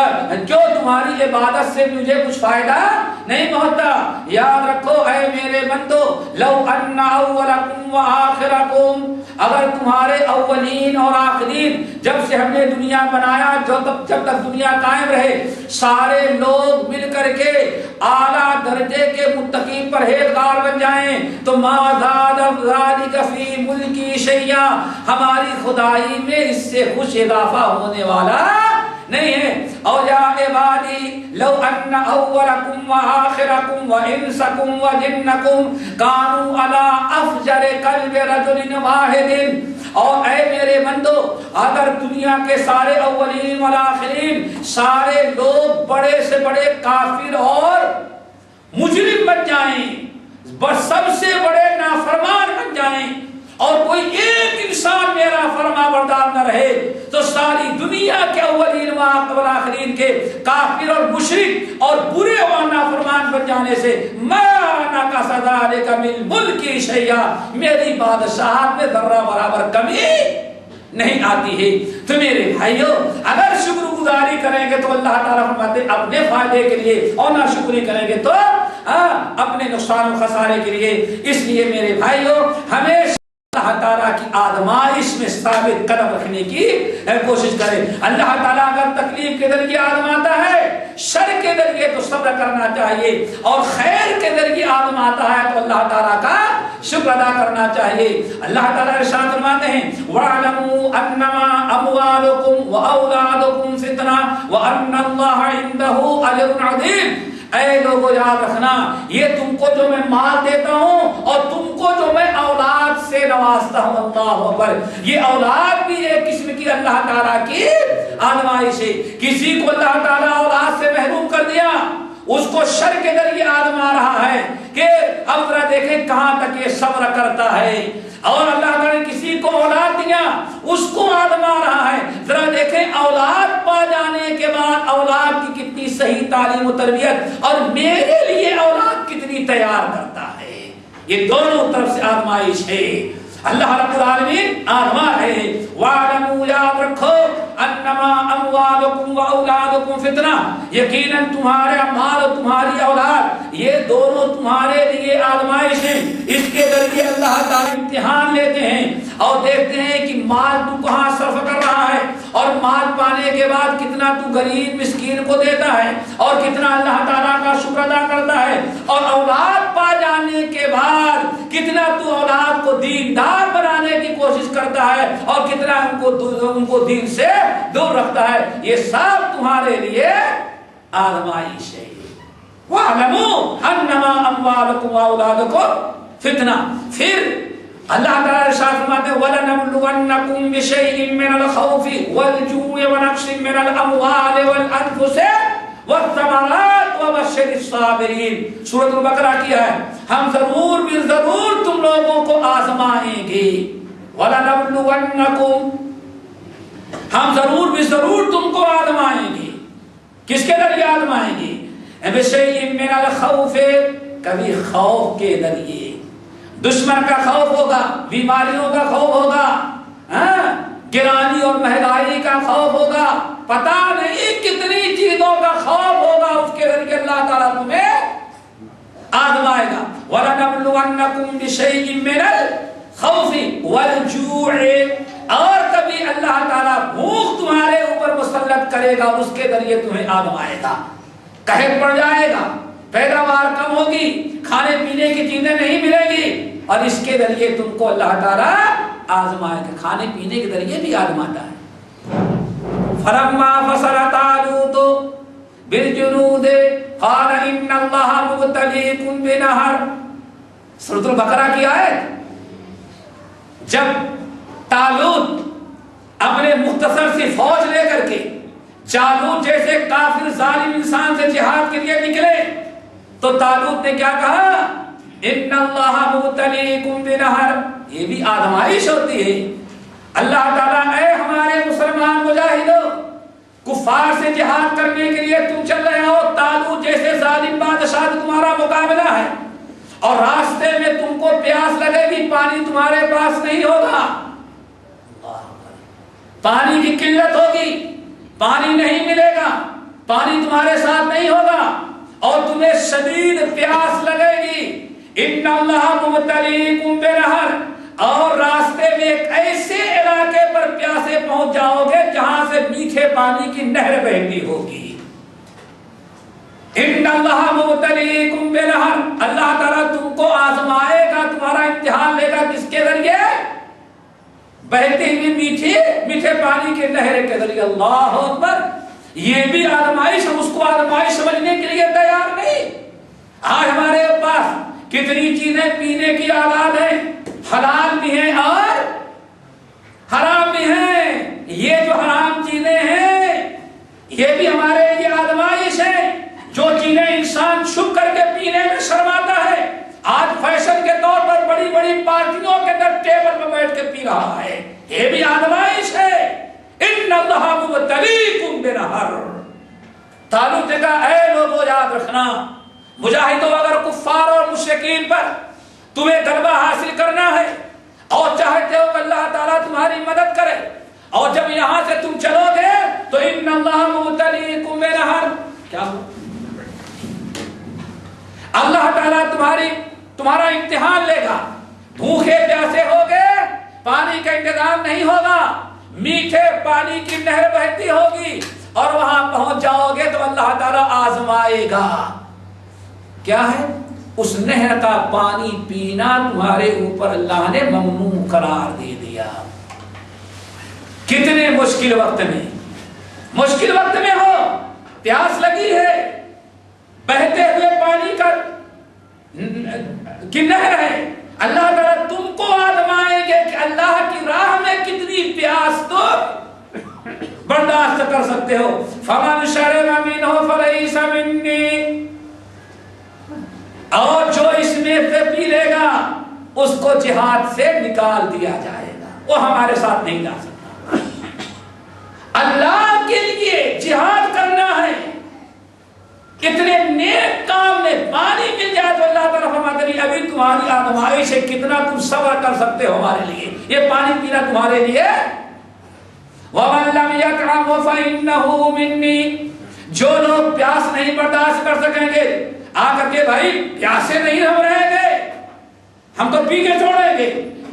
جو تمہاری عبادت سے مجھے کچھ فائدہ نہیں پہنچتا، یاد رکھو اے میرے بندو لو ان اولکم و آخرکم، اگر تمہارے اولین اور آخرین جب سے ہم نے دنیا بنایا جب تک دنیا قائم رہے سارے لوگ مل کر کے اعلیٰ درجے کے متقی پرہیزگار بن جائیں تو ما زاد ذلک فی ملکی شیئا، ہماری خدائی میں اس سے کچھ اضافہ ہونے والا نہیں ہے. اور یا عبادی لو ان اولکم و آخرکم و انسکم و جنکم کانوا علی افجر قلب رجل واحد، اور اے میرے بندو اگر دنیا کے سارے اولین اور آخرین سارے لوگ بڑے سے بڑے کافر اور مجرم بن جائیں، بس سب سے بڑے نافرمان بن جائیں، اور کوئی ایک انسان میرا فرما بردار نہ رہے تو ساری دنیا کے اولین و آخرین کے کافر اور مشرک اور برے اور نافرمان بن جانے سے ما نقص ذلک من ملکی شیئا، میری بادشاہت میں ذرہ برابر کمی نہیں آتی ہے. تو میرے بھائیو اگر شکر گزاری کریں گے تو اللہ تعالیٰ فرماتے ہیں اپنے فائدے کے لیے، اور ناشکری کریں گے تو اپنے نقصان و خسارے کے لیے. اس لیے میرے بھائیو ہمیشہ اللہ تعالیٰ کی آزمائش میں ثابت قدم رکھنے کی کوشش کرے. اللہ تعالیٰ اگر تکلیف کے ذریعے آزماتا ہے، شر کے ذریعے تو صبر کرنا چاہیے، اور خیر کے ذریعے آزماتا ہے تو اللہ تعالیٰ کا شکر ادا کرنا چاہیے. اللہ تعالیٰ ارشاد فرماتے ہیں وَاعْلَمُوا أَنَّمَا أَمْوَالُكُمْ وَأَوْلَادُكُمْ فِتْنَةٌ وَأَنَّ اللَّهَ عِندَهُ أَجْرٌ عَظِيمٌ. اے لوگوں یاد رکھنا یہ تم کو جو میں مال دیتا ہوں اور تم کو جو میں اولاد سے نوازتا ہوں، اللہ اکبر، یہ اولاد بھی ایک قسم کی اللہ تعالیٰ کی آزمائش ہے. کسی کو اللہ تعالیٰ اولاد سے محروم کر دیا، اس کو شر کے ذریعے آزما رہا ہے کہ اب ذرا دیکھیں کہاں تک یہ صبر کرتا ہے. اور اللہ تعالیٰ نے کسی کو اولاد دیا، اس کو آزما رہا ہے، ذرا دیکھیں اولاد پا جانے کے بعد اولاد کی کتنی صحیح تعلیم و تربیت اور میرے لیے اولاد کتنی تیار کرتا ہے. یہ دونوں طرف سے آزمائش ہے. اللہ رب العالمین آزما ہے. وَاعْلَمُوا، یاد رکھو، انما اموالکم و اولادکم فتنہ، یقیناً تمہارا مال اور تمہاری اولاد یہ دونوں تمہارے لیے آزمائش ہیں. اس کے ذریعے اللہ تعالیٰ امتحان لیتے ہیں اور دیکھتے ہیں کہ مال تو کہاں صرف کر رہا ہے، اور مال پانے کے بعد کتنا تو غریب مسکین کو دیتا ہے، اور کتنا اللہ تعالیٰ کا شکر ادا کرتا ہے، اور اولاد پا جانے کے بعد کتنا تو اولاد کو دیندار بنانے کی کوشش کرتا ہے، اور کتنا ان کو دین سے دور رکھتا ہے. یہ سب تمہارے لیے آزمائش ہے. وَاعْلَمُوا أَنَّمَا أَمْوَالُكُمْ وَأَوْلَادُكُمْ فِتْنَةٌ. پھر اللہ تعالیٰ ارشاد فرماتے ہیں وَلَنَبْلُوَنَّكُمْ بِشَيْءٍ مِّنَ الْخَوْفِ وَالْجُوعِ وَنَقْصٍ مِّنَ الْأَمْوَالِ وَالْأَنفُسِ وَالثَّمَرَاتِ وَبَشِّرِ الصَّابِرِينَ. سورۃ البقرہ کی ہے. ہم ضرور تم لوگوں کو آزمائیں گے. وَلَنَبْلُوَنَّكُمْ، ہم ضرور بھی ضرور تم کو آزمائیں گے. کس کے ذریعے آزمائیں گے؟ بِشَيْءٍ مِّنَ الْخَوْفِ، کبھی خوف کے ذریعے، دشمن کا خوف ہوگا، بیماریوں کا خوف ہوگا، گرانی اور مہنگائی کا خوف ہوگا، پتہ نہیں کتنی چیزوں کا خوف ہوگا، اس کے ذریعے اللہ تعالیٰ تمہیں آزمائے گا. وَلَنَبْلُوَنَّكُمْ بِشَيْءٍ مِّنَ الْخَوْفِ وَالْجُوعِ، اور کبھی اللہ تعالیٰ بھوک تمہارے اوپر مسلط کرے گا، اس کے ذریعے تمہیں آزمائے گا. قحط پڑ جائے گا، پیداوار کم ہوگی، کھانے پینے کی چیزیں نہیں ملیں گی، اور اس کے ذریعے تم کو اللہ تعالیٰ آزمائے گا. کھانے پینے کے ذریعے بھی آزماتا ہے. فَلَمَّا فَصَلَ طَالُوتُ بِالْجُنُودِ قَالَ إِنَّ اللَّهَ مُبْتَلِيكُم بِنَهَرٍ، سورۃ البقرہ کی آیت. جب طالوت اپنے مختصر سی فوج لے کر کے جالوت جیسے کافر ظالم انسان سے جہاد کے لیے نکلے تو طالوت نے کیا کہا؟ ان اللہ مبتلیکم بنہر، یہ بھی آزمائش ہوتی ہے. اللہ تعالیٰ اے ہمارے مسلمان مجاہدوں، کفار سے جہاد کرنے کے لیے تم چل رہے ہو، طالوت جیسے ظالم بادشاہ تمہارا مقابلہ ہے، اور راستے میں تم کو پیاس لگے گی، پانی تمہارے پاس نہیں ہوگا، پانی کی قلت ہوگی، پانی نہیں ملے گا، پانی تمہارے ساتھ نہیں ہوگا، اور تمہیں شدید پیاس لگے گی. ان اللہ مبتلیکم بنہر، اور راستے میں ایک ایسے علاقے پر پیاسے پہنچ جاؤ گے جہاں سے میٹھے پانی کی نہر بہتی ہوگی. ان اللہ مبتلیکم بنہر، اللہ تعالیٰ تم کو آزمائے گا، تمہارا امتحان لے گا، کس کے ذریعے؟ بہتے ہوئے میٹھے پانی کے نہر کے ذریعے. اللہ اکبر، یہ بھی آزمائش، ہم اس کو آزمائش سمجھنے کے لیے تیار نہیں. آج ہمارے پاس کتنی چیزیں پینے کی آزاد ہیں، حلال بھی ہیں اور حرام بھی ہیں. یہ جو حرام چیزیں ہیں یہ بھی ہمارے لیے آزمائش ہے. جو چیزیں انسان چھپ کر کے پینے میں شرماتا ہے، آج فیشن کے طور پر بڑی بڑی پارٹیوں کے اندر ٹیبل پر بیٹھ کے پی رہا ہے، یہ بھی آزمائش ہے. ان اللہ مبتلیکم بنہر. طالوت نے کہا اے لوگوں یاد رکھنا، مجاہدوں، اگر کفار اور مشرکین پر تمہیں غلبہ حاصل کرنا ہے اور چاہتے ہو کہ اللہ تعالیٰ تمہاری مدد کرے، اور جب یہاں سے تم چلو گے تو ان اللہ مبتلیکم بنہر، کیا ہو؟ اللہ تعالیٰ تمہارا امتحان لے گا. بھوکے پیاسے ہوگے، پانی کا انتظام نہیں ہوگا، میٹھے پانی کی نہر بہتی ہوگی، اور وہاں پہنچ جاؤ گے تو اللہ تعالیٰ آزمائے گا. کیا ہے؟ اس نہر کا پانی پینا تمہارے اوپر اللہ نے ممنوع قرار دے دیا. کتنے مشکل وقت میں ہو، پیاس لگی ہے، بہتے ہوئے پانی کی نہر ہے، اللہ تعالیٰ تم کو آزمائیں گے کہ اللہ کی راہ میں کتنی پیاس تم برداشت کر سکتے ہو. فمن شرب منہ فلیس منی، اور جو اس میں سے پی لے گا اس کو جہاد سے نکال دیا جائے گا، وہ ہمارے ساتھ نہیں جا سکتا. اللہ کے لیے جہاد کرنا ہے، کتنے نیک کام میں پانی مل جائے تو اللہ تعالیٰ فرماتے ہیں ابھی تمہاری آزمائش ہے، کتنا تم صبر کر سکتے ہو ہمارے لیے، یہ پانی پینا تمہارے لیے. وَمَن لَّمْ يَطْعَمْهُ فَإِنَّهُ مِنِّي، جو لوگ پیاس نہیں برداشت کر سکیں گے آ کر کے بھائی پیاسے نہیں ہم رہیں گے، ہم تو پی کے چھوڑیں گے،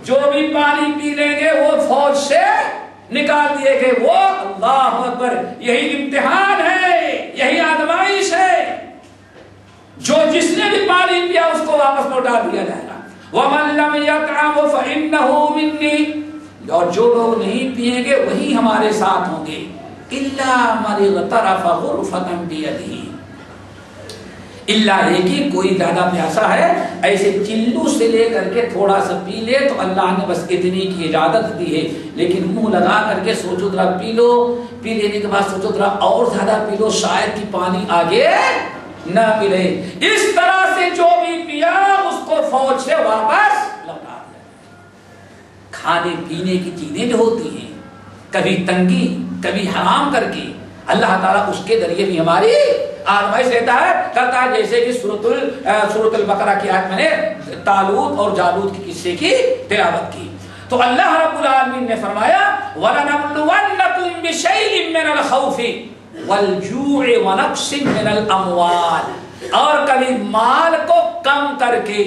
جو بھی پانی پی لیں گے وہ فوج سے نکال دیے گئے. وہ اللہ اکبر، یہی امتحان ہے، یہی آزمائش ہے. جو جس نے بھی پانی پیا اس کو واپس لوٹا دیا جائے گا. وَمَن لَّمْ يَطْعَمْهُ فَإِنَّهُ مِنِّي، اور جو لوگ نہیں پیئیں گے وہی ہمارے ساتھ ہوں گے. إِلَّا مَنِ اغْتَرَفَ غُرْفَةً بِيَدِهِ، اللہ یہ کہ کوئی زیادہ پیاسا ہے ایسے چلو سے لے کر کے تھوڑا سا پی لے تو اللہ نے بس اتنی کی اجازت دی ہے، لیکن منہ لگا کر کے سوچو ذرا پی لو، پی لینے کے بعد سوچو ذرا اور زیادہ پی لو، شاید کہ پانی آگے نہ ملے. اس طرح سے جو بھی پیا اس کو فوج سے واپس لوٹا دیا. کھانے پینے کی چیزیں جو ہوتی ہیں کبھی تنگی کبھی حرام کر کے اللہ تعالیٰ اس کے ذریعے بھی ہماری آزمائش لیتا ہے کرتا ہے، جیسے کہ سورۃ البقرہ کی آیت میں نے طالوت اور جالوت کے قصے کی تلاوت کی، تو اللہ رب العالمین نے فرمایا وَلَنَبْلُوَنَّكُمْ بِشَيْءٍ مِّنَ الْخَوْفِ وَالْجُوعِ وَنَقْصٍ مِّنَ الْأَمْوَالِ، اور کبھی مال کو کم کر کے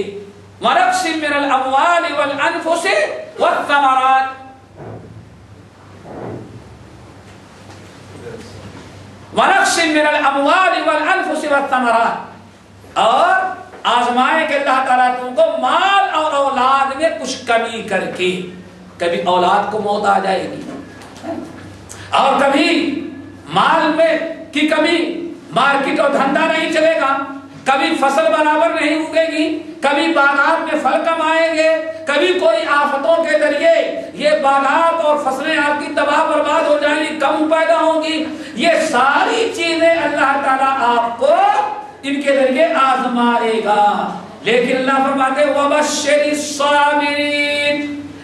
وَنَقْصٍ مِّنَ الْأَمْوَالِ وَالْأَنفُسِ وَالثَّمَرَاتِ، وَنَقْصٍ مِّنَ الْأَمْوَالِ وَالْأَنفُسِ وَالثَّمَرَاتِ، اور آزمائے کہ اللہ تعالیٰ تم کو مال اور اولاد میں کچھ کمی کر کے، کبھی اولاد کو موت آ جائے گی اور کبھی مال میں کی کمی، مارکیٹ اور دھندا نہیں چلے گا، کبھی فصل برابر نہیں اگے گی، کبھی باغات میں پھل کم آئیں گے، کبھی کوئی آفتوں کے ذریعے یہ باغات اور فصلیں آپ کی تباہ برباد ہو جائیں گی، کم پیدا ہوں گی، یہ ساری چیزیں اللہ تعالیٰ آپ کو ان کے ذریعے آزمائے گا، لیکن اللہ فرماتے وَبَشِّرِ الصَّابِرِينَ،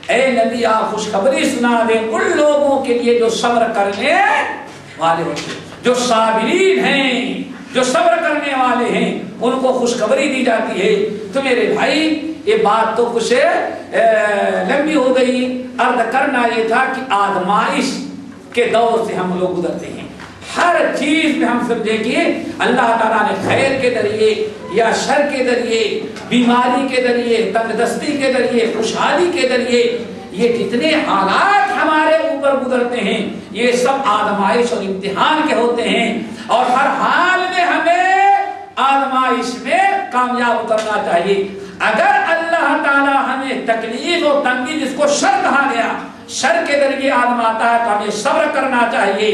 اے نبی آپ خوشخبری سنا دیں ان لوگوں کے لیے جو صبر کرنے والے ہوتے ہیں، جو صابرین ہیں، جو صبر کرنے والے ہیں، ان کو خوشخبری دی جاتی ہے۔ تو میرے بھائی یہ بات تو کچھ لمبی ہو گئی، عرض کرنا یہ تھا کہ آزمائش کے دور سے ہم لوگ گزرتے ہیں، ہر چیز میں ہم سمجھیں کہ اللہ تعالیٰ نے خیر کے ذریعے یا شر کے ذریعے، بیماری کے ذریعے، تنگ دستی کے ذریعے، خوشحالی کے ذریعے، یہ جتنے حالات ہمارے اوپر گزرتے ہیں یہ سب آزمائش اور امتحان کے ہوتے ہیں، اور ہر حال میں ہمیں آزمائش میں کامیاب اترنا چاہیے۔ اگر اللہ تعالیٰ ہمیں تکلیف اور تنگی، جس کو شر کہا گیا، شر کے ذریعے آزماتا ہے تو ہمیں صبر کرنا چاہیے،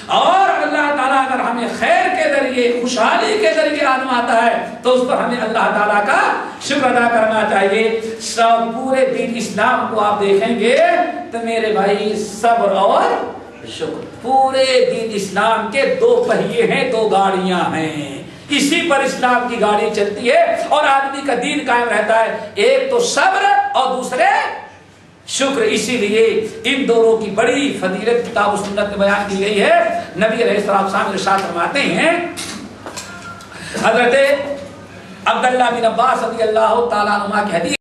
اور اللہ تعالیٰ اگر ہمیں خیر کے ذریعے، خوشحالی کے ذریعے آزماتا ہے تو اس پر ہمیں اللہ تعالیٰ کا شکر ادا کرنا چاہیے۔ سب پورے دین اسلام کو آپ دیکھیں گے تو میرے بھائی صبر اور شکر، پورے دین اسلام کے دو پہیے ہیں، دو گاڑیاں ہیں، اسی پر اسلام کی گاڑی چلتی ہے اور آدمی کا دین قائم رہتا ہے، ایک تو صبر اور دوسرے شکر۔ اسی لیے ان دونوں کی بڑی فضیلت کتاب و سنت میں بیان کی گئی ہے۔ نبی علیہ السلام ارشاد فرماتے ہیں، حضرت عبداللہ بن عباس رضی اللہ تعالیٰ عنہ کی حدیث